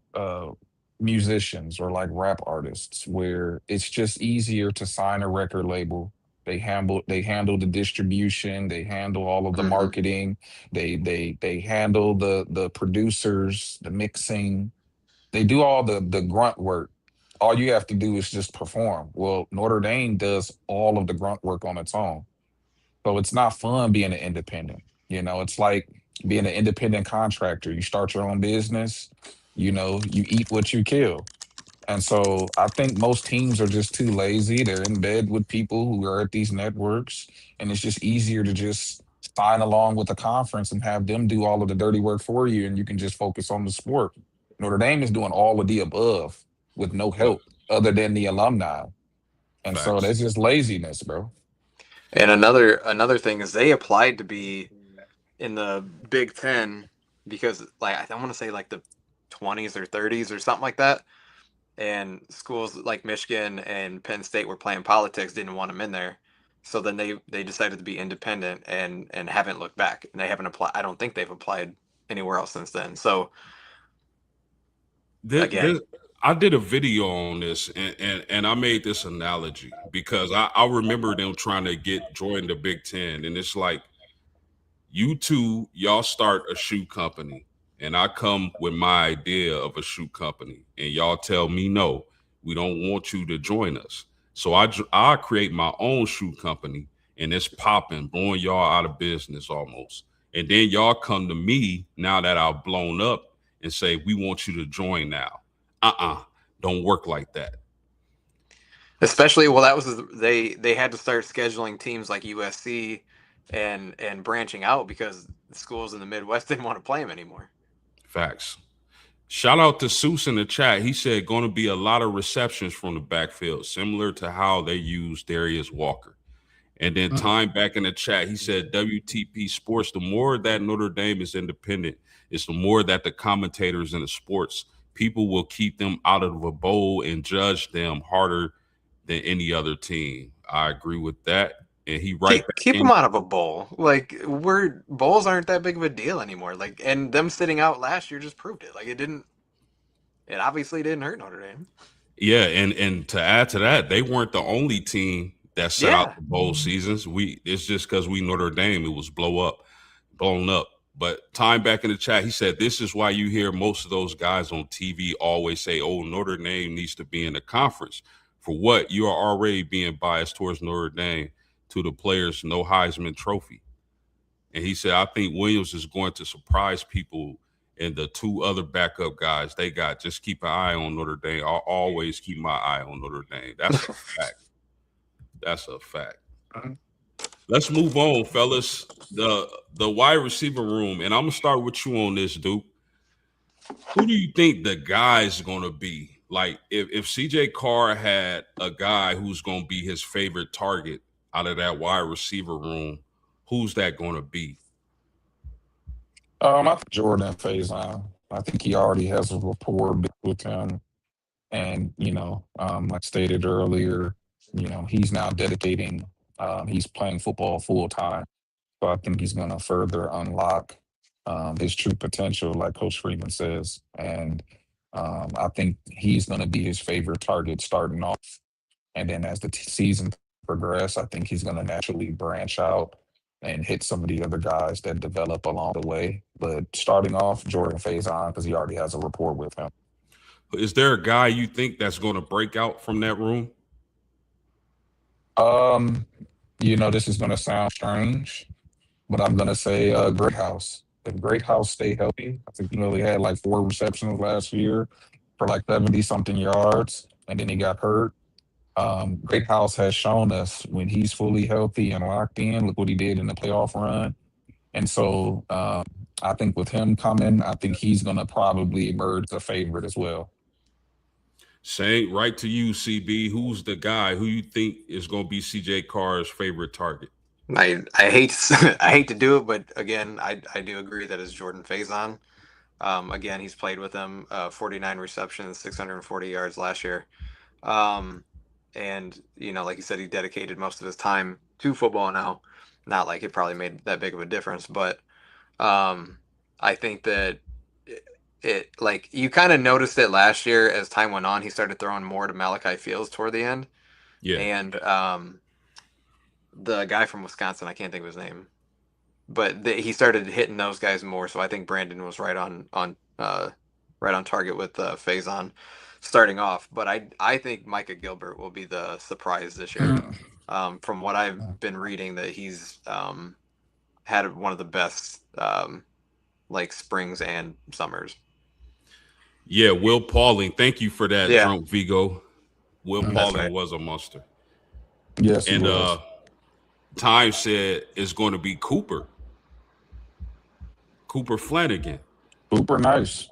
musicians or like rap artists, where it's just easier to sign a record label. They handle the distribution. They handle all of the marketing. They handle the producers, the mixing. They do all the grunt work. All you have to do is just perform. Well, Notre Dame does all of the grunt work on its own. So it's not fun being an independent. It's like being an independent contractor. You start your own business, you eat what you kill. And so I think most teams are just too lazy. They're in bed with people who are at these networks, and it's just easier to just sign along with the conference and have them do all of the dirty work for you, and you can just focus on the sport. Notre Dame is doing all of the above with no help other than the alumni. And so that's just laziness, bro. And another thing is they applied to be in the Big Ten because I want to say like the 20s or 30s or something like that. And schools like Michigan and Penn State were playing politics, didn't want them in there. So then they decided to be independent and haven't looked back. And they haven't applied. I don't think they've applied anywhere else since then. So again, I did a video on this and I made this analogy because I remember them trying to join the Big Ten. And it's like, you two, y'all start a shoe company. And I come with my idea of a shoe company. And y'all tell me, no, we don't want you to join us. So I create my own shoe company. And it's popping, blowing y'all out of business almost. And then y'all come to me now that I've blown up and say, we want you to join now. Don't work like that. Especially, that was they had to start scheduling teams like USC and branching out because the schools in the Midwest didn't want to play them anymore. Facts. Shout out to Seuss in the chat. He said going to be a lot of receptions from the backfield, similar to how they use Darius Walker. And then Time back in the chat, he said WTP Sports, the more that Notre Dame is independent, it's the more that the commentators in the sports, people will keep them out of a bowl and judge them harder than any other team. I agree with that. And he keep them out of a bowl. Like bowls aren't that big of a deal anymore. Like, and them sitting out last year just proved it. Like it obviously didn't hurt Notre Dame. Yeah, and to add to that, they weren't the only team that set out Yeah. the bowl seasons. It's just because we Notre Dame, it was blown up. But time back in the chat, he said, this is why you hear most of those guys on TV always say, oh, Notre Dame needs to be in the conference. For what? You are already being biased towards Notre Dame to the players, no Heisman Trophy. And he said, I think Williams is going to surprise people, and the two other backup guys they got. Just keep an eye on Notre Dame. I'll always keep my eye on Notre Dame. That's a fact. That's a fact. Let's move on, fellas. The wide receiver room, and I'm gonna start with you on this, Duke. Who do you think the guy's gonna be? Like, if CJ Carr had a guy who's gonna be his favorite target out of that wide receiver room, who's that gonna be? I think Jordan Faison. I think he already has a rapport with him. And, like stated earlier, he's now he's playing football full time. So I think he's going to further unlock his true potential, like Coach Freeman says. And I think he's going to be his favorite target starting off. And then as the season progresses, I think he's going to naturally branch out and hit some of the other guys that develop along the way. But starting off, Jordan Faison, because he already has a rapport with him. Is there a guy you think that's going to break out from that room? This is going to sound strange, but I'm going to say Great House. If Great House stay healthy, I think, he had like 4 receptions last year for like 70-something yards, and then he got hurt. Great House has shown us when he's fully healthy and locked in, look what he did in the playoff run. And so I think with him coming, I think he's going to probably emerge a favorite as well. Saying right to you, CB, who's the guy who you think is going to be CJ Carr's favorite target? I hate I hate to do it, but again, I do agree that it's Jordan Faison. Again, he's played with him, 49 receptions, 640 yards last year. And like you said, he dedicated most of his time to football now. Not like it probably made that big of a difference, but I think that it like you kind of noticed it last year as time went on. He started throwing more to Malachi Fields toward the end. Yeah. And the guy from Wisconsin, I can't think of his name, but he started hitting those guys more. So I think Brandon was right on target with Faison starting off. But I think Micah Gilbert will be the surprise this year. From what I've been reading, that he's had one of the best like springs and summers. Yeah, Will Pauling. Thank you for that, Drunk Vigo. Will Pauling right. was a monster. Yes, and he was. Time said it's going to be Cooper Flanagan. Cooper, nice.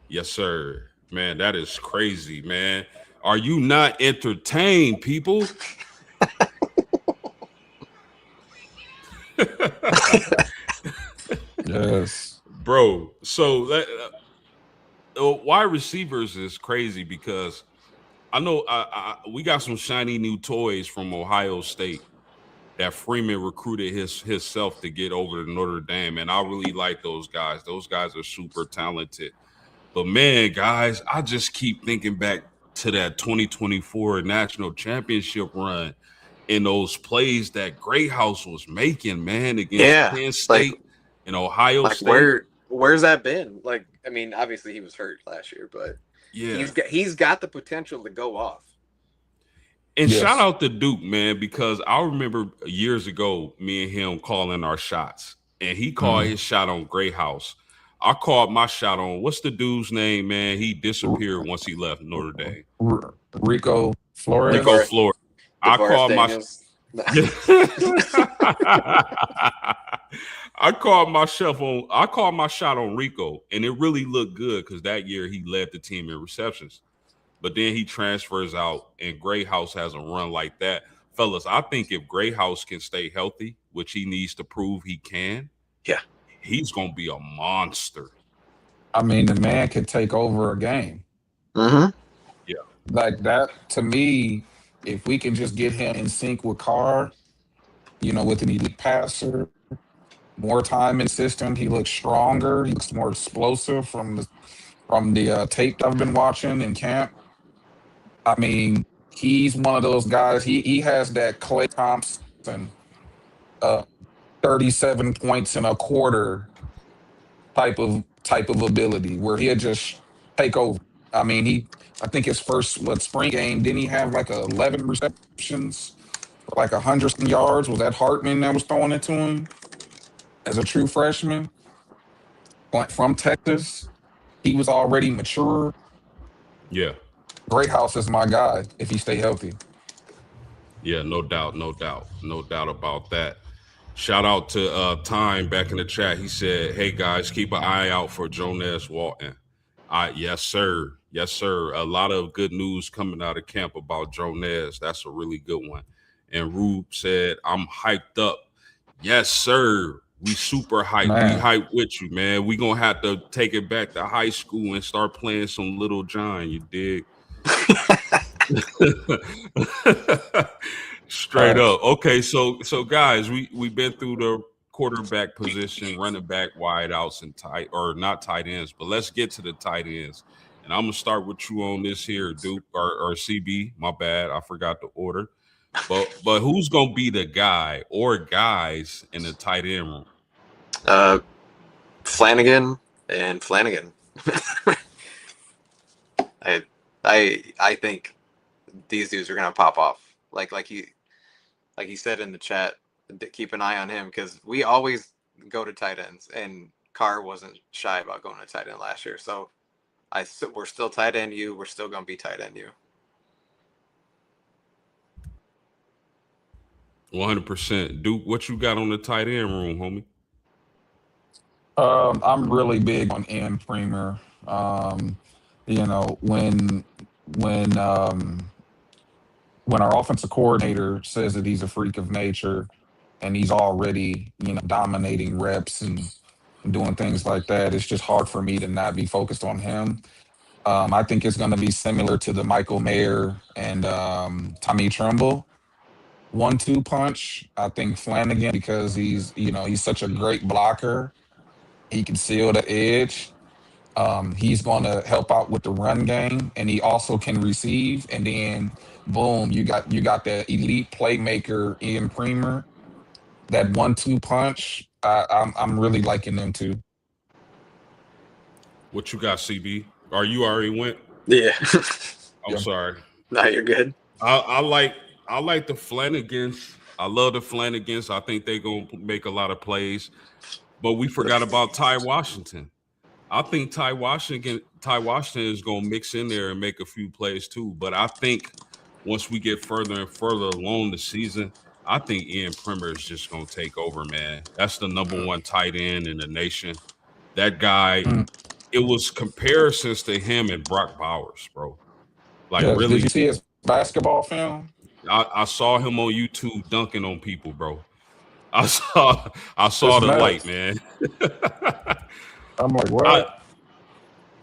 Yes, sir. Man, that is crazy, man. Are you not entertained, people? Yes. Bro, so wide receivers is crazy because I know we got some shiny new toys from Ohio State that Freeman recruited himself to get over to Notre Dame, and I really like those guys. Those guys are super talented. But man, guys, I just keep thinking back to that 2024 national championship run and those plays that Greathouse was making, man, against Penn State and Ohio State. Where's that been? Like, I mean, obviously he was hurt last year, but yeah, he's got the potential to go off. And shout out to Duke, man, because I remember years ago, me and him calling our shots, and he called his shot on Greathouse. I called my shot on, what's the dude's name, man? He disappeared once he left Notre Dame. Rico Flores. Rico Flores. I called my shot on Rico, and it really looked good because that year he led the team in receptions. But then he transfers out, and Greathouse has a run like that. Fellas, I think if Greathouse can stay healthy, which he needs to prove he can, he's going to be a monster. I mean, the man can take over a game. Yeah. Like that, to me, if we can just get him in sync with Carr, with an elite passer, more time in system, he looks stronger. He looks more explosive from the tape I've been watching in camp. I mean, He's one of those guys. He has that Klay Thompson, uh, 37 points in a quarter type of ability where he'll just take over. I mean, I think his first spring game, didn't he have like 11 receptions, like 100 yards? Was that Hartman that was throwing it to him as a true freshman, like from Texas? He was already mature. Yeah. Great House is my guy if he stay healthy. Yeah, no doubt about that. Shout out to Time back in the chat. He said, "Hey guys, keep an eye out for Jonas Walton." Yes, sir. Yes, sir. A lot of good news coming out of camp about Jonas. That's a really good one. And Rube said, "I'm hyped up." Yes, sir. We super hyped. We Man, hyped with you, man. We gonna have to take it back to high school and start playing some Little John. You dig? Straight facts. up. Okay, so guys, we've been through the quarterback position, running back, wide outs, and tight or not tight ends, but let's get to the tight ends. And I'm gonna start with you on this here, Duke or CB. My bad, I forgot the order. But who's gonna be the guy or guys in the tight end room? Flanagan and Flanagan. I think these dudes are gonna pop off. Like he said in the chat, keep an eye on him because we always go to tight ends, and Carr wasn't shy about going to tight end last year. So we're still tight end you. We're still gonna be tight end you. 100%. Duke, what you got on the tight end room, homie? I'm really big on Ian Premier. You know, when our offensive coordinator says that he's a freak of nature and he's already, dominating reps and doing things like that, it's just hard for me to not be focused on him. I think it's going to be similar to the Michael Mayer and Tommy Tremble 1-2 punch. I think Flanagan, because he's such a great blocker. He can seal the edge. He's going to help out with the run game, and he also can receive. And then, boom, you got that elite playmaker Ian Premier. That 1-2 punch. I'm really liking them too. What you got, CB? Are you already went? Yeah. I'm sorry. No, you're good. I like the Flanagans. I love the Flanagans. I think they're gonna make a lot of plays. But we forgot about Ty Washington. I think Ty Washington is gonna mix in there and make a few plays too. But I think once we get further and further along the season, I think Ian Primer is just gonna take over, man. That's the number one tight end in the nation. That guy, it was comparisons to him and Brock Bowers, bro. Like, Yes. really. Did you see his basketball film? I saw him on YouTube dunking on people, bro. I saw It's the nuts. light, man. I'm like, what?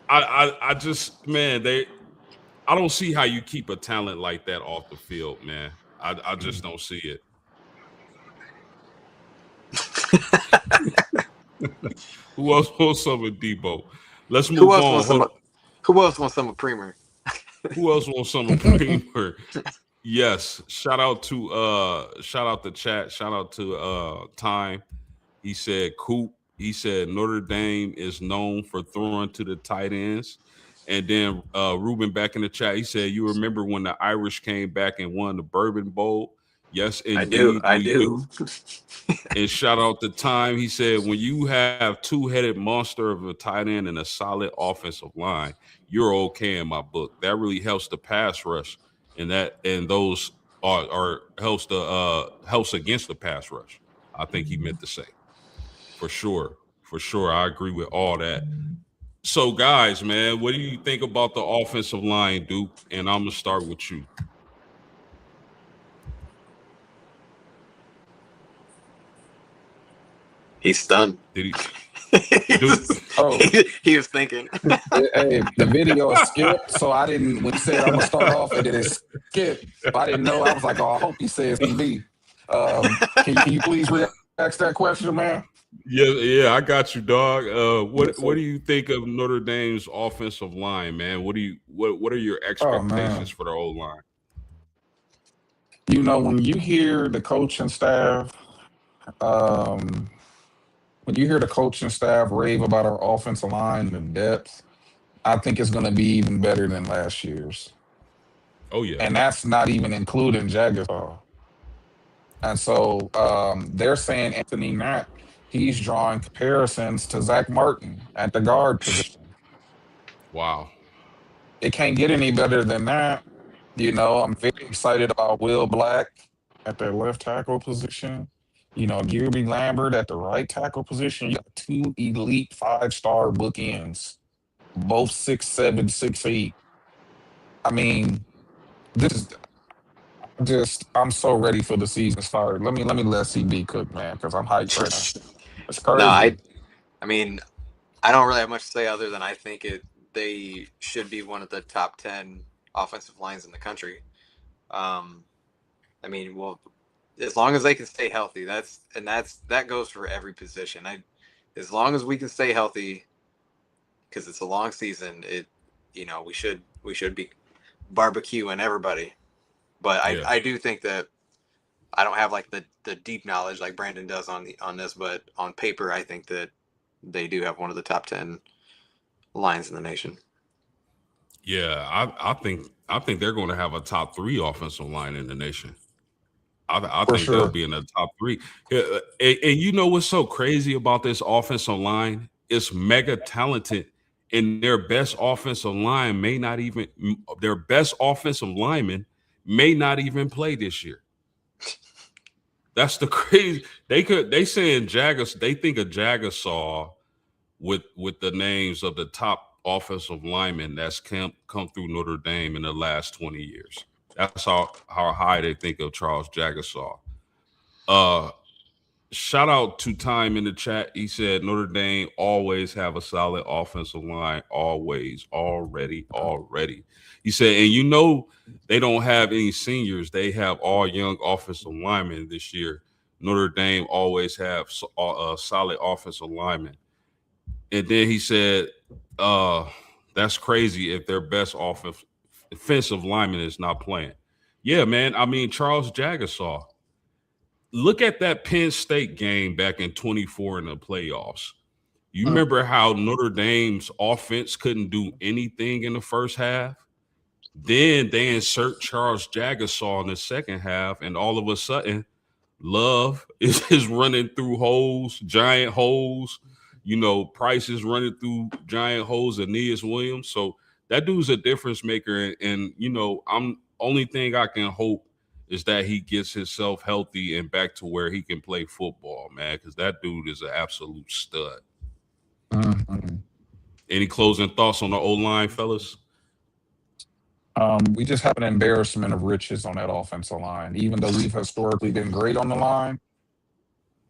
I just, man, I don't see how you keep a talent like that off the field, man. I just don't see it. Who else wants some of Debo? Let's move on. Who else wants some of Premier? Who else wants some of Premier? Yes. Shout out the chat. Shout out to Time. He said Coop. He said Notre Dame is known for throwing to the tight ends. And then Ruben back in the chat, he said, "You remember when the Irish came back and won the Bourbon Bowl?" Yes, indeed. I do. And shout out to Time. He said, when you have two-headed monster of a tight end and a solid offensive line, you're okay in my book. That really helps the pass rush, and those are helps against the pass rush. I think he meant to say. For sure. I agree with all that. So, guys, man, what do you think about the offensive line, Duke? And I'm gonna start with you. He's stunned. Did he? He was thinking. Hey, the video skipped, so I didn't. When he said I'm gonna start off, and then it skipped. I didn't know. I was like, oh, I hope he says TV. Can you please re-ask that question, man? Yeah, I got you, dog. What do you think of Notre Dame's offensive line, man? What are your expectations for the old line? When you hear the coaching staff, um, when you hear the coaching staff rave about our offensive line and depth, I think it's going to be even better than last year's. Oh yeah. And that's not even including Jagasaw. And so they're saying Anthony Knack, he's drawing comparisons to Zach Martin at the guard position. Wow. It can't get any better than that. I'm very excited about Will Black at the left tackle position. Gilby Lambert at the right tackle position. You got two elite 5-star bookends, both 6'7", 6'8". I mean, this is I'm so ready for the season to start. Let me let CB cook, man, because I'm hyped right now. It's No, crazy. I mean, I don't really have much to say other than I think they should be one of the top 10 offensive lines in the country. Um, I mean, well, as long as they can stay healthy, that goes for every position. As long as we can stay healthy, because it's a long season, we should be barbecuing everybody. But I Yeah. I do think that I don't have like the deep knowledge like Brandon does on this, but on paper, I think that they do have one of the top 10 lines in the nation. Yeah. I think they're going to have a top 3 offensive line in the nation. I For think they'll sure. be in the top 3. Yeah, and you know what's so crazy about this offensive line? It's mega talented, and their best offensive lineman may not even play this year. That's the crazy. They saying Jaggers. They think of Jagasaw with the names of the top offensive linemen that's come through Notre Dame in the last 20 years. That's how high they think of Charles Jagasaw. Uh, Shout out to Time in the chat. He said Notre Dame always have a solid offensive line. Always, already. He said, and they don't have any seniors. They have all young offensive linemen this year. Notre Dame always have a solid offensive lineman. And then he said, uh, that's crazy if their best offensive lineman is not playing. Yeah, man. I mean, Charles Jagasaw, look at that Penn State game back in 24 in the playoffs. You Mm. remember how Notre Dame's offense couldn't do anything in the first half? Then they insert Charles Jagasaw in the second half, and all of a sudden, Love is running through holes, giant holes. Price is running through giant holes, Aeneas Williams. So that dude's a difference maker. And I'm only thing I can hope is that he gets himself healthy and back to where he can play football, man, because that dude is an absolute stud. Mhm. Any closing thoughts on the O line, fellas? We just have an embarrassment of riches on that offensive line. Even though we've historically been great on the line,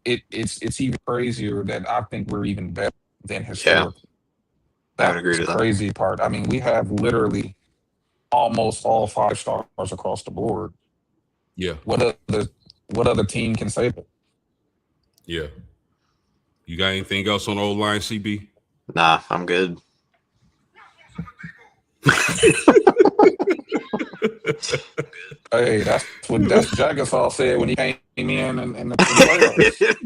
it's even crazier that I think we're even better than Yeah, historically. I would That's agree the to that. crazy part. I mean, we have literally almost all 5 stars across the board. Yeah, What other team can say that? yeah. You got anything else on the O line, CB? Nah, I'm good. Hey, that's Jagasaw said when he came in the playoffs.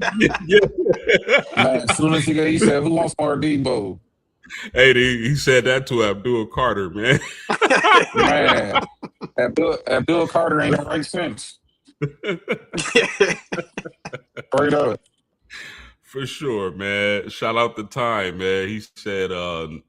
Man, as soon as he said, "Who wants more Debo?" Hey, he said that to Abdul Carter, man. Man, Abdul Carter ain't in right sense. Straight up. For sure, man. Shout out the Time, man. He said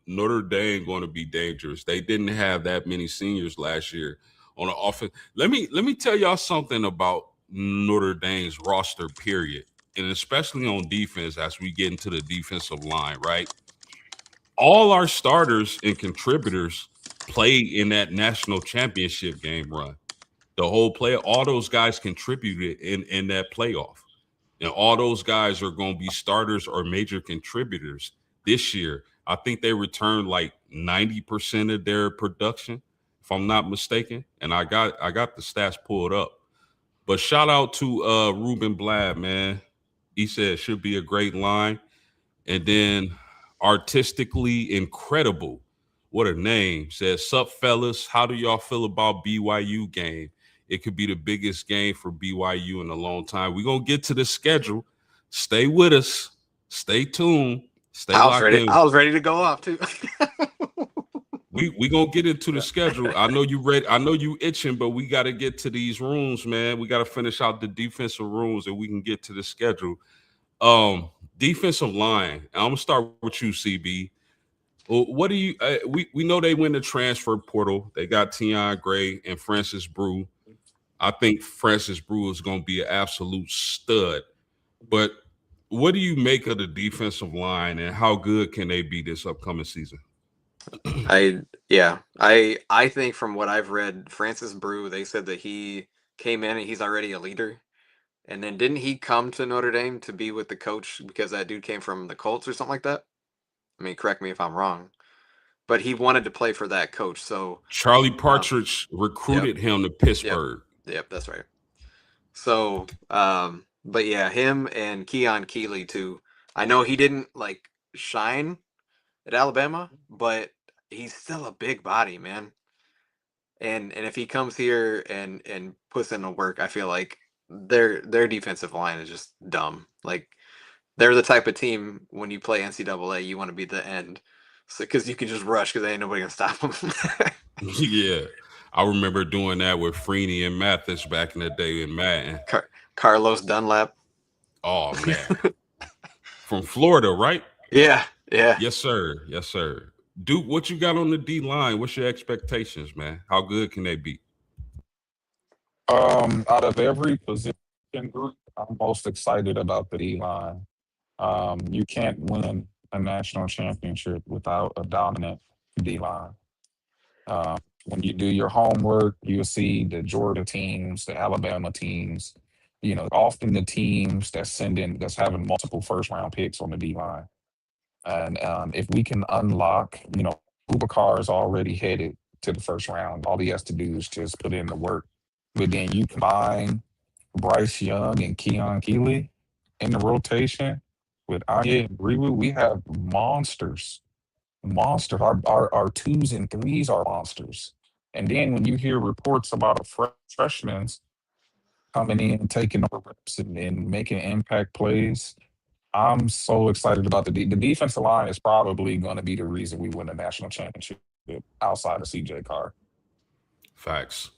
Notre Dame going to be dangerous. They didn't have that many seniors last year on the offense. Let me tell y'all something about Notre Dame's roster, period, and especially on defense as we get into the defensive line, right? All our starters and contributors played in that national championship game run. The whole play, all those guys contributed in that playoff. And all those guys are going to be starters or major contributors this year. I think they returned like 90% of their production, if I'm not mistaken. And I got the stats pulled up. But shout out to Ruben Blad, man. He said it should be a great line. And then artistically incredible. What a name. Says, sup, fellas. How do y'all feel about BYU game? It could be the biggest game for BYU in a long time. We're going to get to the schedule. Stay with us. Stay tuned. Stay locked in. I was ready to go off too. We gonna get into the schedule. I know you ready. I know you itching, but we got to get to these rooms, man. We got to finish out the defensive rooms, and we can get to the schedule. Defensive line. I'm gonna start with you, CB. What do you? We know they win the transfer portal. They got Tion Gray and Francis Brew. I think Francis Brew is gonna be an absolute stud. But what do you make of the defensive line, and how good can they be this upcoming season? I think from what I've read, Francis Brew, they said that he came in and he's already a leader. And then didn't he come to Notre Dame to be with the coach because that dude came from the Colts or something like that? I mean, correct me if I'm wrong. But he wanted to play for that coach. So Charlie Partridge recruited him to Pittsburgh. Yep, that's right. So, but yeah, him and Keon Keeley too. I know he didn't like shine at Alabama, but he's still a big body, man. And if he comes here and puts in the work, I feel like their defensive line is just dumb. Like they're the type of team when you play NCAA, you want to be the end, so because you can just rush because ain't nobody gonna stop them. Yeah, I remember doing that with Freeney and Mathis back in the day in Madden. Carlos Dunlap. Oh man, from Florida, right? Yeah. Yes, sir. Yes, sir. Duke, what you got on the D line? What's your expectations, man? How good can they be? Out of every position group, I'm most excited about the D line. You can't win a national championship without a dominant D line. When you do your homework, you'll see the Georgia teams, the Alabama teams, often the teams that's having multiple first round picks on the D line. And if we can unlock, Boubacar is already headed to the first round. All he has to do is just put in the work. But then you combine Bryce Young and Keon Keeley in the rotation with Anya and Riwu, we have monsters. Monsters. Our twos and threes are monsters. And then when you hear reports about a freshmen coming in and taking over reps and making impact plays, I'm so excited about the defensive line is probably going to be the reason we win a national championship outside of CJ Carr. Facts.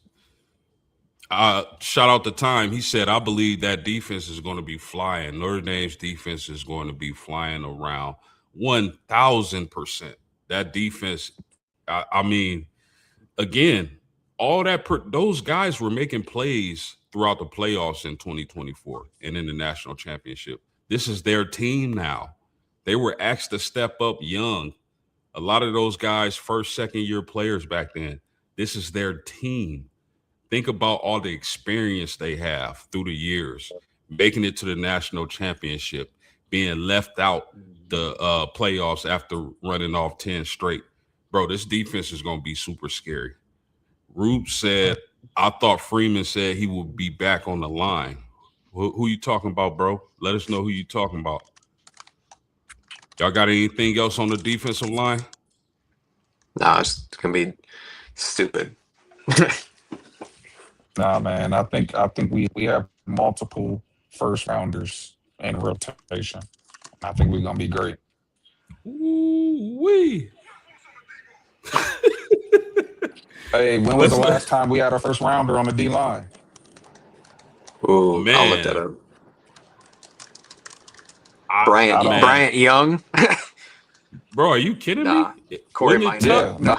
Shout out to Time. He said, I believe that defense is going to be flying. Notre Dame's defense is going to be flying around 1,000%. That defense, I mean, again, all that those guys were making plays throughout the playoffs in 2024 and in the national championship. This is their team now. They were asked to step up young. A lot of those guys, first, second year players back then. This is their team. Think about all the experience they have through the years, making it to the national championship, being left out the playoffs after running off 10 straight. Bro, this defense is going to be super scary. Rube said, I thought Freeman said he would be back on the line. Who you talking about, bro? Let us know who you talking about. Y'all got anything else on the defensive line? No, it's going to be stupid. Nah, man. I think we have multiple first rounders in rotation. I think we're gonna be great. Ooh-wee. Hey, when was the last time we had a first rounder on the D line? Ooh, man. I'll look that up. Bryant Young. Bro, are you kidding me? Corey Minor. No.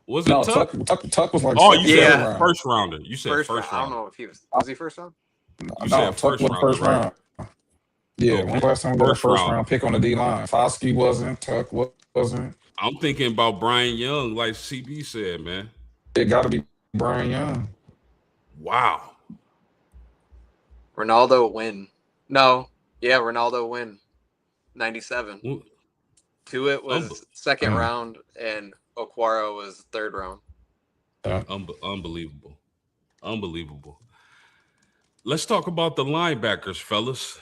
Was it Tuck? Tuck was like, you said first rounder. You said first round. I don't know if he was he first round? You said Tuck was first round. Yeah, okay. When last time we got a first round pick on the D line? Foskey wasn't, Tuck wasn't. I'm thinking about Brian Young, like CB said, man. It got to be Brian Young. Wow. Ronaldo win. No. Yeah, Ronaldo win. 97. Tuitt was second round, and Okwara was third round. Unbelievable. Let's talk about the linebackers, fellas.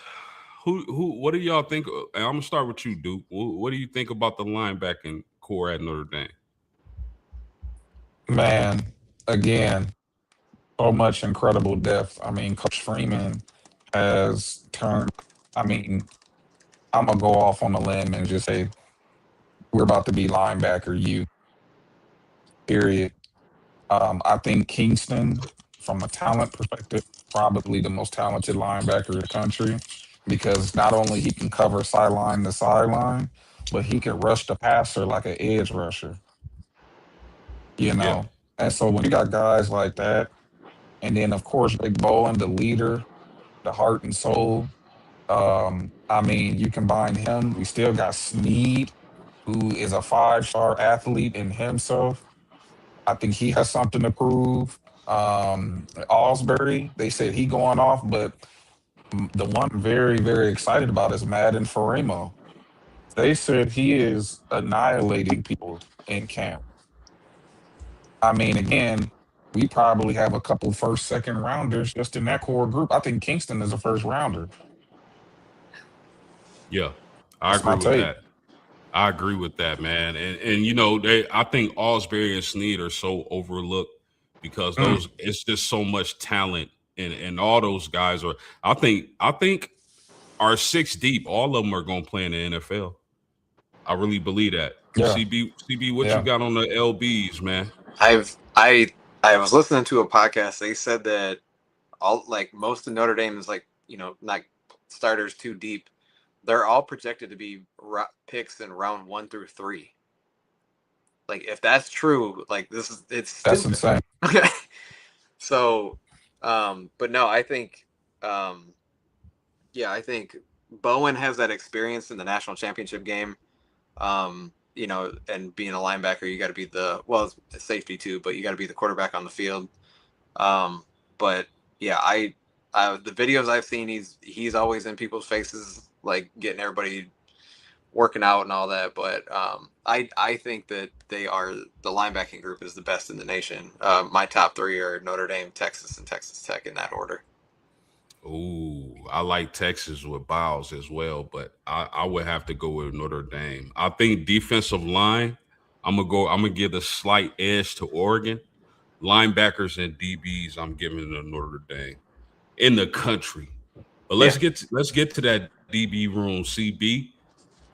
What do y'all think? I'm gonna start with you, Duke. What do you think about the linebacking core at Notre Dame? Man, again, so much incredible depth. I mean, Coach Freeman has turned. I mean, I'm gonna go off on a limb and just say we're about to be linebacker you. Period. I think Kingston, from a talent perspective, probably the most talented linebacker in the country because not only he can cover sideline to sideline, but he can rush the passer like an edge rusher. You Yeah, know, and so when you got guys like that, and then of course Big Bowen, the leader, the heart and soul. I mean, you combine him. We still got Sneed, who is a five-star athlete in himself. I think he has something to prove. Osbury, they said he going off, but the one I'm very, very excited about is Madden Faremo. They said he is annihilating people in camp. I mean, again, we probably have a couple first, second rounders just in that core group. I think Kingston is a first rounder. yeah, I That's agree my with take. that. I agree with that, man. And you know, I think Osbury and Snead are so overlooked because Mm, those it's just so much talent and all those guys are. I think our six deep, all of them are going to play in the NFL. I really believe that. yeah, CB, what you yeah. got on the LBs, man? I've I was listening to a podcast. They said that all like most of Notre Dame is like not starters too deep. They're all projected to be picks in round 1 through 3. Like if that's true, like it's That's stupid. insane. So, but no, I think, um, yeah, I think Bowen has that experience in the national championship game. And being a linebacker, you got to be safety too, but you got to be the quarterback on the field. Um, but yeah, the videos I've seen, he's always in people's faces, like getting everybody working out and all that. But I think that the linebacking group is the best in the nation. My top three are Notre Dame, Texas, and Texas Tech in that order. Ooh, I like Texas with Biles as well, but I would have to go with Notre Dame. I think defensive line, I'm gonna give a slight edge to Oregon. Linebackers and DBs, I'm giving to Notre Dame in the country. But Yeah, let's get to that DB room, CB.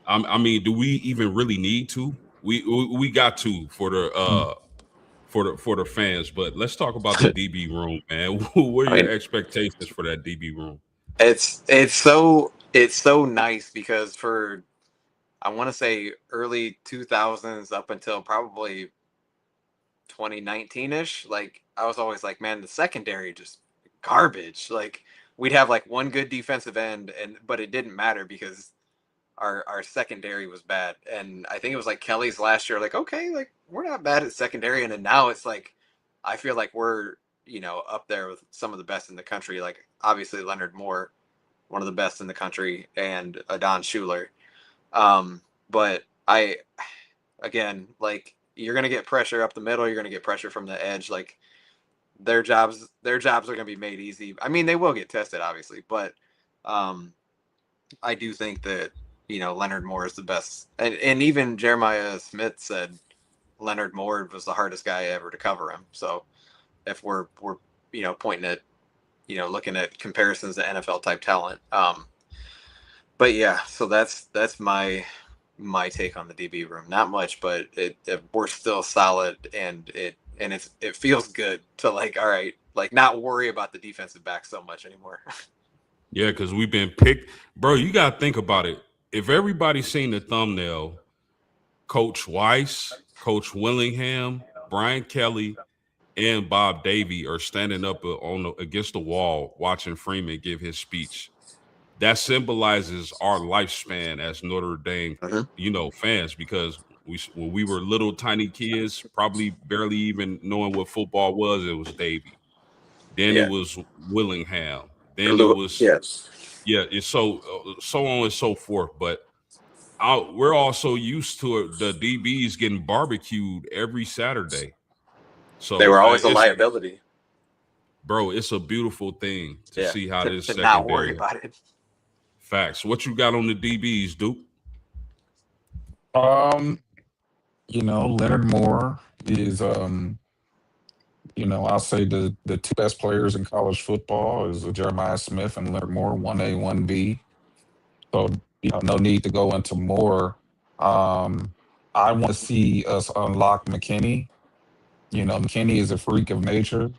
I mean, do we even really need to? We got to for the Mm. for the fans, but let's talk about the DB room, man. What are I your mean expectations for that DB room? it's so nice because for I want to say early 2000s up until probably 2019 ish, like I was always like, man, the secondary just garbage. Like we'd have like one good defensive end, but it didn't matter because our secondary was bad. And I think it was like Kelly's last year, like, okay, like we're not bad at secondary. And then now it's like, I feel like we're, up there with some of the best in the country. Like obviously Leonard Moore, one of the best in the country, and Adon Schuler. But again, like you're going to get pressure up the middle. You're going to get pressure from the edge. Like their jobs are going to be made easy. I mean, they will get tested obviously, but, um, I do think that Leonard Moore is the best, and even Jeremiah Smith said Leonard Moore was the hardest guy ever to cover him. So if we're pointing at looking at comparisons to NFL type talent, but yeah, so that's my take on the DB room. Not much, but we're still solid, and it feels good to like all right, like not worry about the defensive back so much anymore. Yeah, because we've been picked, bro. You got to think about it. If everybody's seen the thumbnail, Coach Weiss, Coach Willingham, Brian Kelly, and Bob Davy are standing up against the wall watching Freeman give his speech. That symbolizes our lifespan as Notre Dame, Mhm. fans because when we were little tiny kids, probably barely even knowing what football was, it was Davy. Then it Yeah. was Willingham. Then it was Yes. yeah, it's so on and so forth. But we're also used to the DBs getting barbecued every Saturday. They So were always a it's liability. bro, it's a beautiful thing to Yeah. see how this To not worry secondary about it. facts. What you got on the DBs, Duke? Um, Leonard Moore is I'll say the two best players in college football is Jeremiah Smith and Leonard Moore, 1A, 1B. So, no need to go into more. Um, I want to see us unlock McKinney. McKinney is a freak of nature.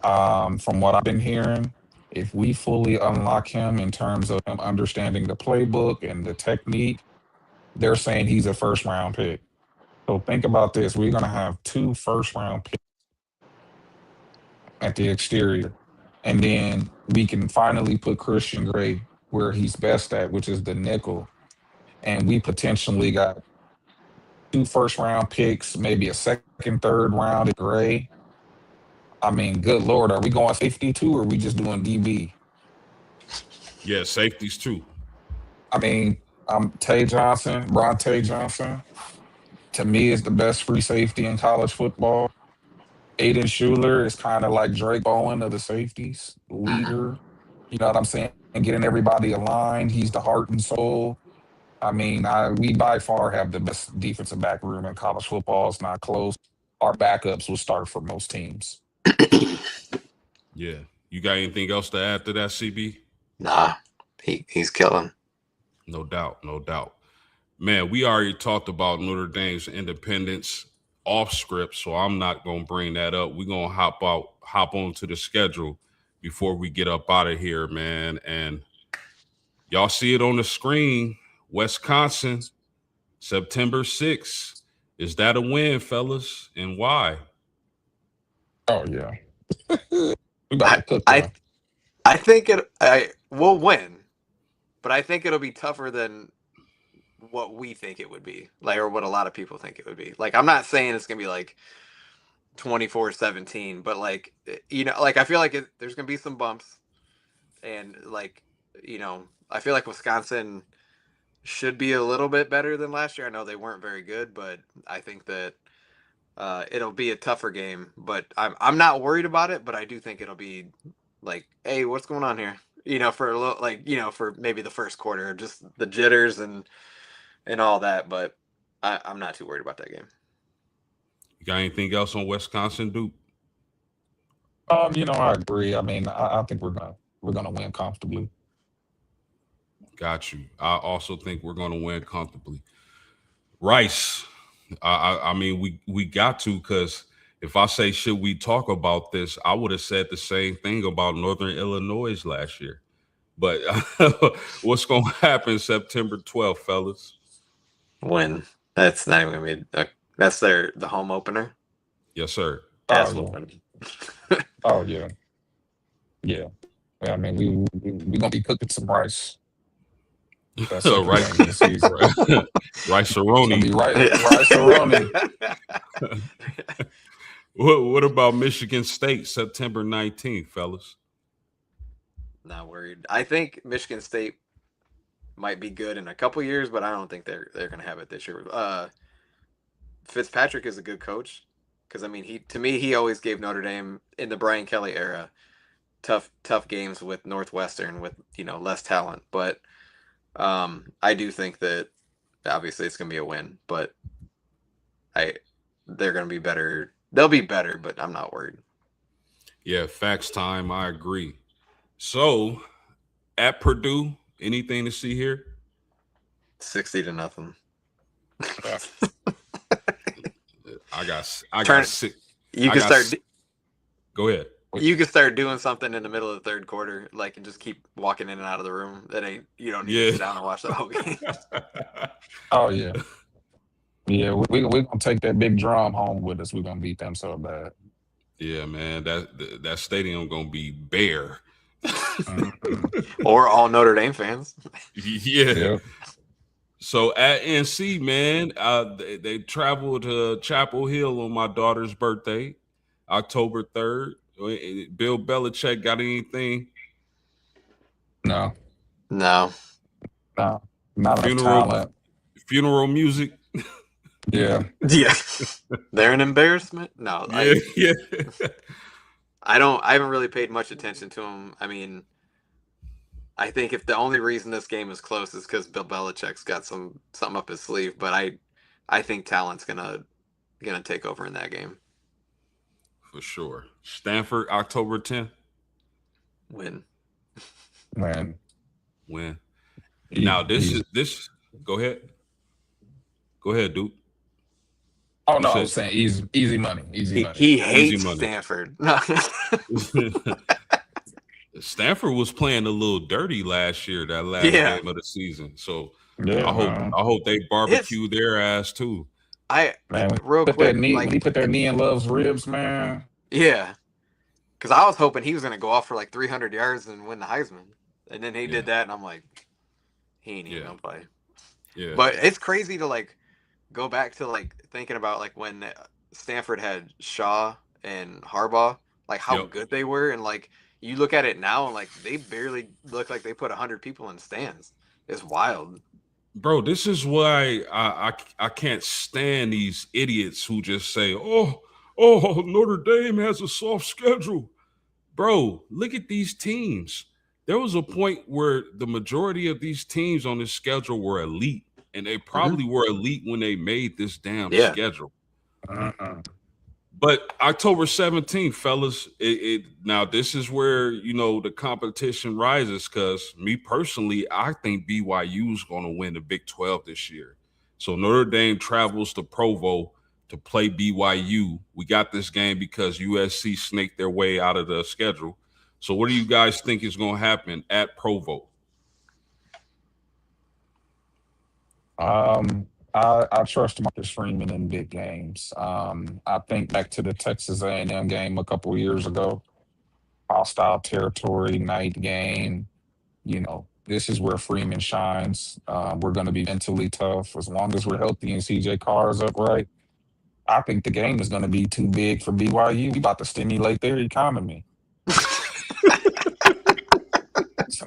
From what I've been hearing, if we fully unlock him in terms of him understanding the playbook and the technique, they're saying he's a first round pick. So think about this. We're going to have two first round picks at the exterior. And then we can finally put Christian Gray where he's best at, which is the nickel. And we potentially got two first round picks, maybe a second, third round at Gray. I mean, good Lord, are we going safety too, or are we just doing DB? Yeah, safeties too. I mean, Bronte Johnson, to me, is the best free safety in college football. Aiden Schuler is kind of like Drake Bowen of the safeties, leader. You know what I'm saying? And getting everybody aligned. He's the heart and soul. I mean, we by far have the best defensive back room in college football. It's not close. Our backups will start for most teams. Yeah. You got anything else to add to that, CB? Nah, he's killing. No doubt, no doubt. Man, we already talked about Notre Dame's independence off script, so I'm not gonna bring that up. We're gonna hop on to the schedule before we get up out of here, man. And y'all see it on the screen. Wisconsin, September 6th. Is that a win, fellas? And why? Oh yeah, we about to cook I them. I think we'll win, but I think it'll be tougher than what we think it would be, like, or what a lot of people think it would be. Like, I'm not saying it's gonna be like 24-17, but like, like, I feel like there's gonna be some bumps, and like, I feel like Wisconsin should be a little bit better than last year. I know they weren't very good, but I think that it'll be a tougher game. But I'm not worried about it, but I do think it'll be like, hey, what's going on here? For a little, like, for maybe the first quarter, just the jitters and all that. But I'm not too worried about that game. You got anything else on Wisconsin, Duke? I agree. I mean, I think we're gonna win comfortably. Got you. I also think we're gonna win comfortably. Rice. I mean, we got to, because if I say should we talk about this, I would have said the same thing about Northern Illinois last year. But what's going to happen September 12th, fellas? Win. That's not even gonna be. That's the home opener. Yes, sir. That's Oh, what. Oh yeah, yeah. I mean, we gonna be cooking some rice. That's the Rice, game of the season. Rice It's gonna be rice Aroni. What about Michigan State, September 19th, fellas? Not worried. I think Michigan State might be good in a couple years, but I don't think they're gonna have it this year. Fitzpatrick is a good coach, because I mean, he always gave Notre Dame in the Brian Kelly era tough games with Northwestern with less talent, but I do think that obviously it's gonna be a win, but they're gonna be better. They'll be better, but I'm not worried. Yeah, facts time. I agree. So at Purdue, anything to see here? 60-0. I got six. You can start. Go ahead. You can start doing something in the middle of the third quarter, like, and just keep walking in and out of the room. You don't need to sit down and watch the whole game. Oh yeah, yeah. We gonna take that big drum home with us. We're gonna beat them so bad. Yeah, man. That stadium gonna be bare. Or all Notre Dame fans. Yeah. So at NC, man, they traveled to Chapel Hill on my daughter's birthday, October 3rd. Bill Belichick got anything? No, No. not enough talent. Funeral music. Yeah. Yeah. They're an embarrassment. No. Yeah. I haven't really paid much attention to them. I mean, I think if the only reason this game is close is because Bill Belichick's got something up his sleeve, but I think talent's gonna take over in that game. for sure. Stanford, October 10th. Win. Man, When now he's. this. Go ahead. Go ahead, dude. Oh You no, I said was saying easy money, easy money. He easy hates money. Stanford. No. Stanford was playing a little dirty last year, that last Yeah. game of the season. So Yeah, man. I hope they It's barbecue their ass too. Man, when real he put that quick, knee, when like, he put that knee in Love's ribs, man. yeah, because I was hoping he was gonna go off for like 300 yards and win the Heisman, and then he Yeah, did that, and I'm like, he ain't even yeah, gonna play. yeah. But it's crazy to like go back to like thinking about like when Stanford had Shaw and Harbaugh, like how Yep. good they were, and like you look at it now and like they barely look like they put 100 people in stands. It's wild. Bro, this is why I can't stand these idiots who just say, oh, Notre Dame has a soft schedule. Bro, look at these teams. There was a point where the majority of these teams on this schedule were elite, and they probably were elite when they made this damn Yeah. schedule. Uh-uh. But October 17th, fellas, now this is where the competition rises, because me personally, I think BYU is going to win the Big 12 this year. So Notre Dame travels to Provo to play BYU. We got this game because USC snaked their way out of the schedule. So what do you guys think is going to happen at Provo? I trust Marcus Freeman in big games. I think back to the Texas A&M game a couple of years ago, hostile territory, night game. This is where Freeman shines. We're going to be mentally tough as long as we're healthy and CJ Carr is upright. I think the game is going to be too big for BYU. We about to stimulate their economy.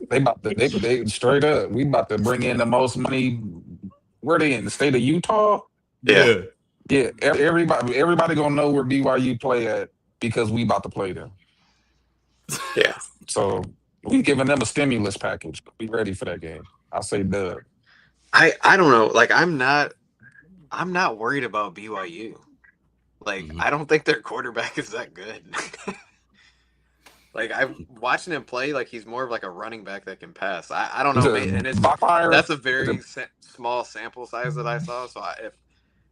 They about to they straight up. We about to bring in the most money. Where they in the state of Utah? Yeah. Yeah. Yeah, everybody gonna know where BYU play at because we about to play them. Yeah. So we giving them a stimulus package. Be ready for that game. I say dub. I don't know. Like I'm not worried about BYU. Like Mhm. I don't think their quarterback is that good. Like I'm watching him play, like he's more of like a running back that can pass. I don't Is know, it and Bachfire? that's a Is very it, small sample size that I saw. So if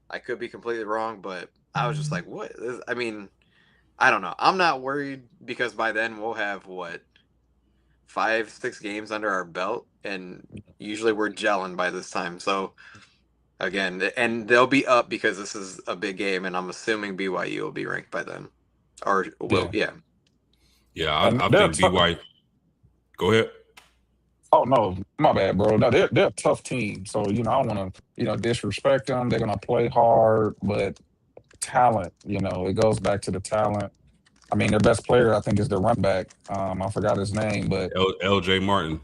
I could be completely wrong, but I was just like, what? I mean, I don't know. I'm not worried because by then we'll have what 5, 6 games under our belt, and usually we're gelling by this time. So again, and they'll be up because this is a big game, and I'm assuming BYU will be ranked by then, or will, yeah. yeah. Yeah, And I they're think tough. BYU. Go ahead. Oh no, my bad, bro. No, they're a tough team. So I don't want to disrespect them. They're gonna play hard, but talent. It goes back to the talent. I mean, their best player, I think, is their run back. I forgot his name, but LJ Martin.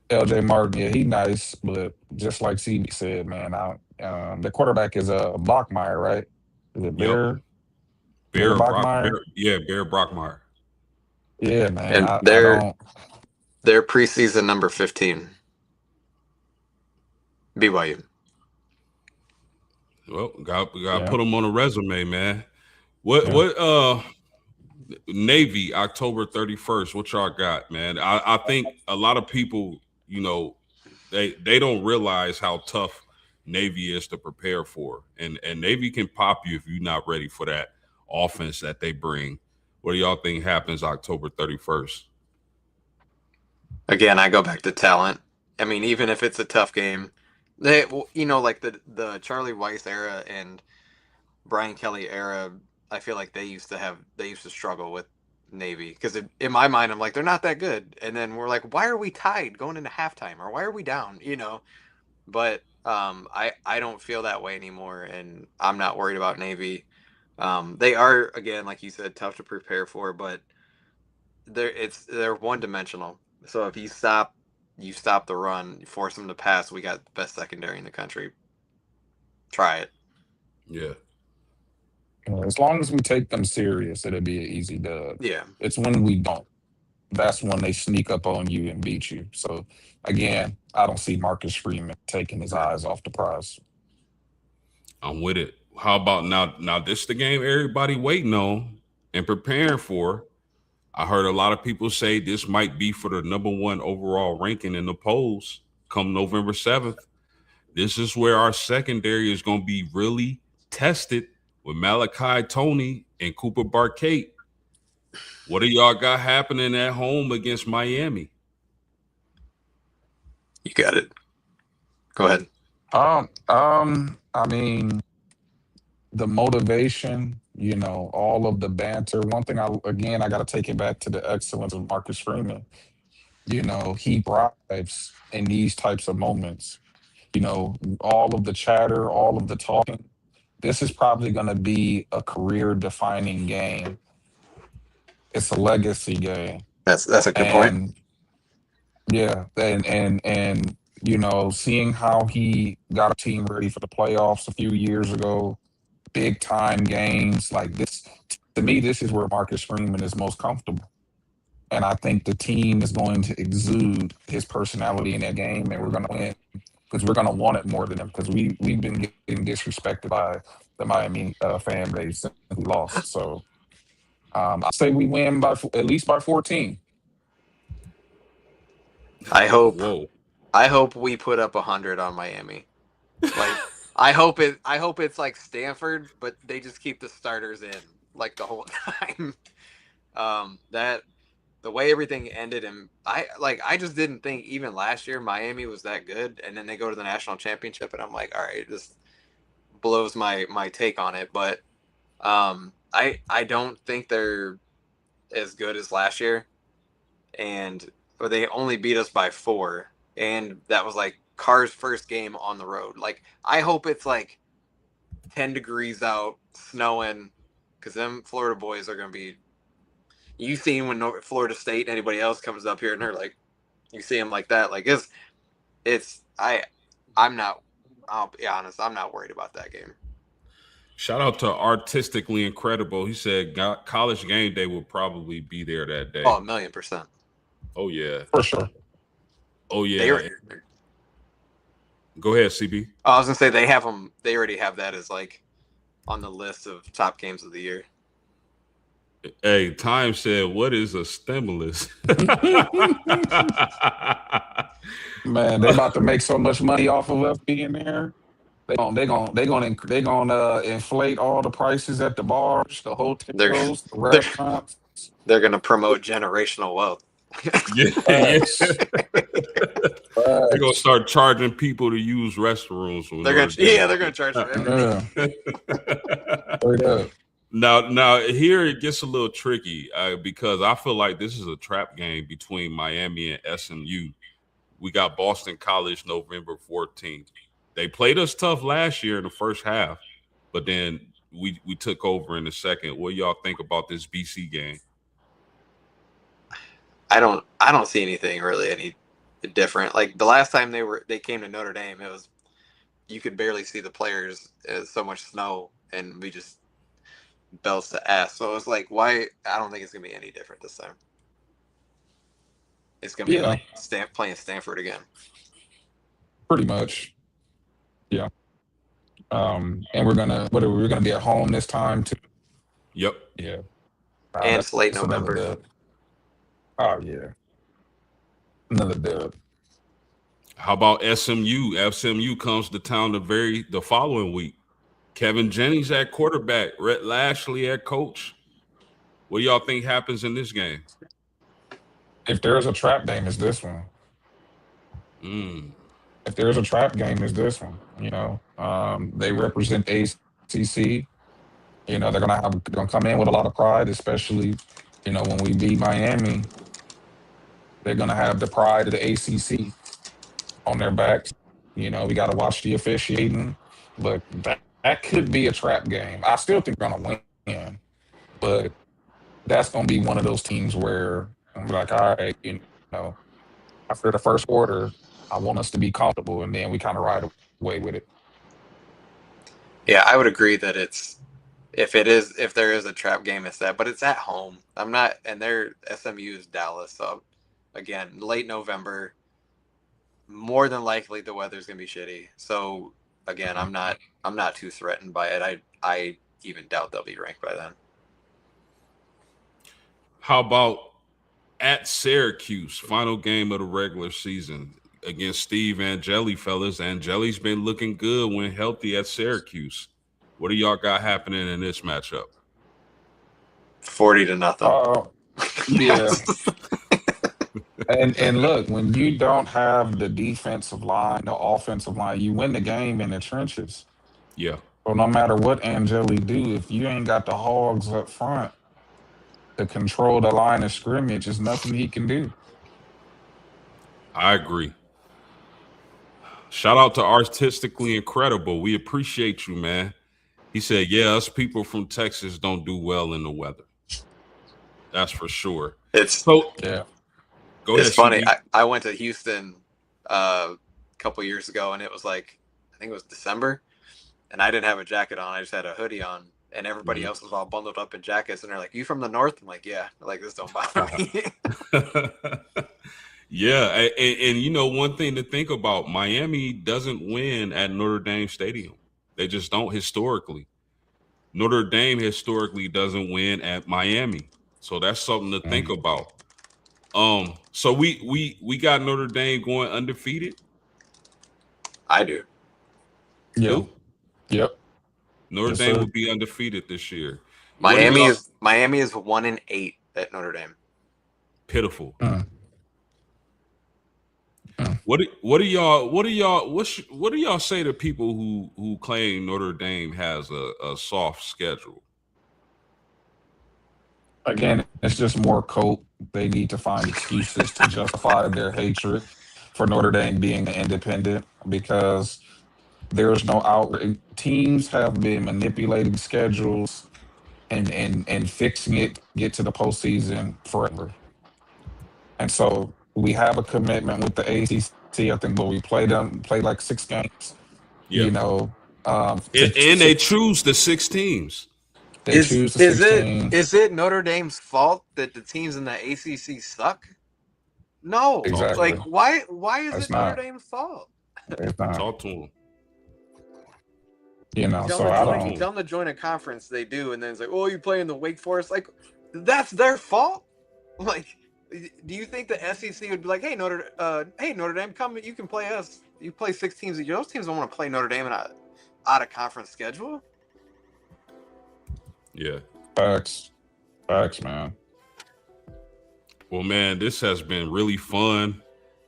LJ Martin. Yeah, he nice, but just like CB said, man, the quarterback is Bachmeyer, right? Is it Yep. Bear Bear, Bachmeyer? yeah, Bear Brockmeyer. Yeah, man. And I don't. they're preseason number 15. BYU. Well, got to Yeah, put him on a resume, man. What yeah. what Navy October 31st? What y'all got, man? I think a lot of people, they don't realize how tough Navy is to prepare for, and Navy can pop you if you're not ready for that offense that they bring. What do y'all think happens October 31st? Again, I go back to talent. I mean, even if it's a tough game, like the Charlie Weiss era and Brian Kelly era, I feel like they used to struggle with Navy because in my mind, I'm like they're not that good, and then we're like, why are we tied going into halftime, or why are we down? But I don't feel that way anymore, and I'm not worried about Navy. They are again, like you said, tough to prepare for, but they're one dimensional. So if you stop the run, you force them to pass. We got the best secondary in the country. Try it. Yeah. As long as we take them serious, it'll be an easy dub. Yeah. It's when we don't. That's when they sneak up on you and beat you. So again, I don't see Marcus Freeman taking his eyes off the prize. I'm with it. How about now? Now this the game everybody waiting on. and preparing for. I heard a lot of people say this might be for the number one overall ranking in the polls come November 7th. This is where our secondary is going to be really tested with Malachi Tony and Cooper Barkate. What do y'all got happening at home against Miami? You got it. Go ahead. I mean, the motivation, all of the banter. One thing I got to take it back to the excellence of Marcus Freeman. He thrives in these types of moments. All of the chatter, all of the talking. This is probably going to be a career defining game. It's a legacy game. That's a good point. And yeah, and seeing how he got a team ready for the playoffs a few years ago, big time games like this. To me, this is where Marcus Freeman is most comfortable. And I think the team is going to exude his personality in that game, and we're going to win because we're going to want it more than him because we've been getting disrespected by the Miami fan base since we lost. So I say we win by at least by 14. Whoa. I hope we put up 100 on Miami. Like I hope it's like Stanford, but they just keep the starters in like the whole time. That the way everything ended, and I just didn't think even last year Miami was that good, and then they go to the national championship, and I'm like, all right, this blows my take on it, but I don't think they're as good as last year, but they only beat us by 4, and that was like Carr's first game on the road. Like I hope it's like 10 degrees out, snowing, because them Florida boys are gonna be. You seen when Florida State and anybody else comes up here and they're like, you see them like that. Like I'm not. I'll be honest. I'm not worried about that game. Shout out to Artistically Incredible. He said College Game Day will probably be there that day. Oh, 1,000,000%. Oh, yeah. For sure. Oh, yeah. Go ahead, CB. I was going to say they have them. They already have that as like on the list of top games of the year. Hey, Time said, what is a stimulus? Man, they about to make so much money off of us being there. They gonna inflate all the prices at the bars, the hotels, the restaurants. They're gonna promote generational wealth. Yes. They're gonna start charging people to use restrooms. They're gonna charge for everything. Yeah. Now here it gets a little tricky because I feel like this is a trap game between Miami and SMU. We got Boston College November 14th. They played us tough last year in the first half, but then we took over in the second. What y'all think about this BC game? I don't see anything really any different. Like the last time they came to Notre Dame, it was you could barely see the players. There's so much snow, and we just belts to ass. So it's like, why? I don't think it's gonna be any different this time. It's gonna be like playing Stanford again. Pretty much. Yeah. And we're gonna be at home this time too. Yep. Yeah. And it's late November. Oh yeah. Another dub. How about SMU? SMU comes to town the following week. Kevin Jennings at quarterback, Rhett Lashley at coach. What do y'all think happens in this game? If there's a trap game, it's this one. If there's a trap game, it's this one. They represent ACC. They're gonna come in with a lot of pride, especially when we beat Miami. They're gonna have the pride of the ACC on their backs. We got to watch the officiating, but that could be a trap game. I still think we're gonna win, but that's gonna be one of those teams where I'm like, all right, after the first quarter, I want us to be comfortable, and then we kind of ride away with it. Yeah, I would agree that if there is a trap game, it's that, but it's at home. I'm not, and their SMU is Dallas, so again, late November, more than likely the weather's gonna be shitty. So again, I'm not too threatened by it. I even doubt they'll be ranked by then. How about at Syracuse, final game of the regular season against Steve Angeli, fellas? Angeli's been looking good when healthy at Syracuse. What do y'all got happening in this matchup? 40-0. Yeah. And look, when you don't have the defensive line, the offensive line, you win the game in the trenches. Yeah. So no matter what Angeli do, if you ain't got the hogs up front to control the line of scrimmage, there's nothing he can do. I agree. Shout out to Artistically Incredible. We appreciate you, man. He said, yeah, us people from Texas don't do well in the weather. That's for sure. So Yeah. Go ahead. It's funny. CB. I went to Houston a couple years ago, and it was like, I think it was December, and I didn't have a jacket on. I just had a hoodie on, and everybody else was all bundled up in jackets, and they're like, you from the north? I'm like, yeah. They're like, this don't bother me. Yeah. And you know, one thing to think about, Miami doesn't win at Notre Dame Stadium. They just don't historically. Notre Dame historically doesn't win at Miami. So that's something to think about. So we got Notre Dame going undefeated. I do. Yeah. Yep. Notre Yes, Dame sir. will be undefeated this year. Miami is 1-8 at Notre Dame. Pitiful. What do y'all say to people who claim Notre Dame has a soft schedule? Again, it's just more cope. They need to find excuses to justify their hatred for Notre Dame being independent because there's no outright. Teams have been manipulating schedules and fixing it to get to the postseason forever. And so we have a commitment with the ACC. I think we played like 6 games. Yeah. You know, and they choose the 6 teams. They choose the 6 teams. Is it Notre Dame's fault that the teams in the ACC suck? No. Exactly. Like, why is It's it Notre not. Dame's fault? It's not. Talk to them. You know, Tell so I don't. them to join a conference, they do, and then it's like, oh, you play in the Wake Forest. Like, that's their fault? Like, do you think the SEC would be like, hey, Notre Dame, come, you can play us. You play 6 teams. Those teams don't want to play Notre Dame in a out-of-conference schedule? Yeah. Facts, man. Well, man, this has been really fun.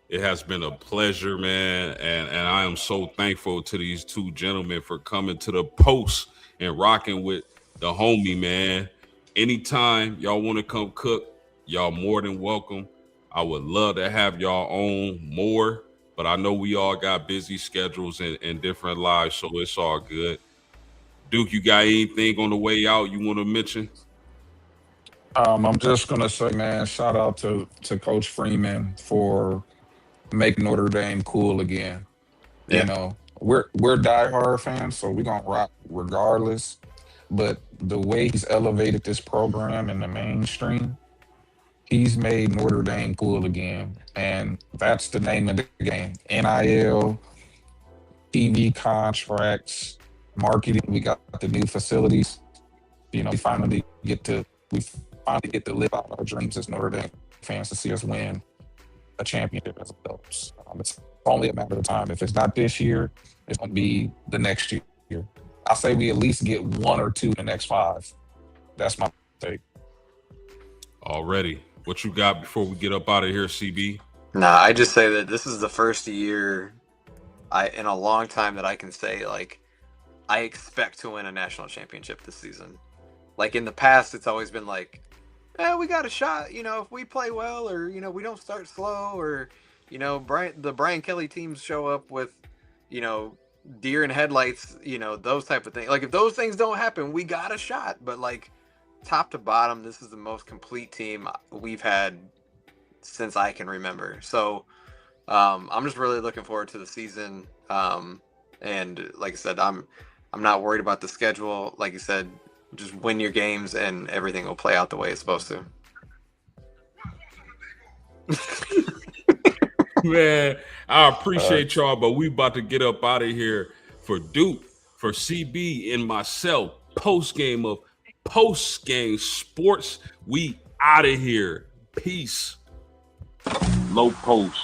It has been a pleasure, man. And I am so thankful to these 2 gentlemen for coming to the post and rocking with the homie, man. Anytime y'all want to come cook, y'all more than welcome. I would love to have y'all on more, but I know we all got busy schedules and different lives, so it's all good. Duke, you got anything on the way out you want to mention? I'm just gonna say, man, shout out to Coach Freeman for making Notre Dame cool again. Yeah. You know, we're diehard fans, so we're gonna rock regardless. But the way he's elevated this program in the mainstream, he's made Notre Dame cool again, and that's the name of the game. NIL, TV contracts, marketing. We got the new facilities. You know, we finally get to live out our dreams as Notre Dame fans to see us win a championship as adults. It's only a matter of time. If it's not this year, it's going to be the next year. I say we at least get 1 or 2 in the next 5. That's my take. Already. What you got before we get up out of here, CB? Nah, I just say that this is the first year in a long time that I can say, like, I expect to win a national championship this season. Like, in the past, it's always been like, we got a shot, you know, if we play well, or, you know, we don't start slow, or, you know, the Brian Kelly teams show up with, you know, deer in headlights, you know, those type of things. Like, if those things don't happen, we got a shot. But, like, top to bottom, this is the most complete team we've had since I can remember. So I'm just really looking forward to the season. And like I said, I'm not worried about the schedule. Like you said, just win your games and everything will play out the way it's supposed to. Man, I appreciate y'all, but we about to get up out of here. For Duke, for CB, and myself, Postgame Sports, we out of here. Peace. Low post,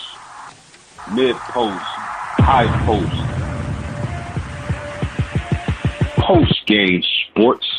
mid post, high post. Postgame Sports.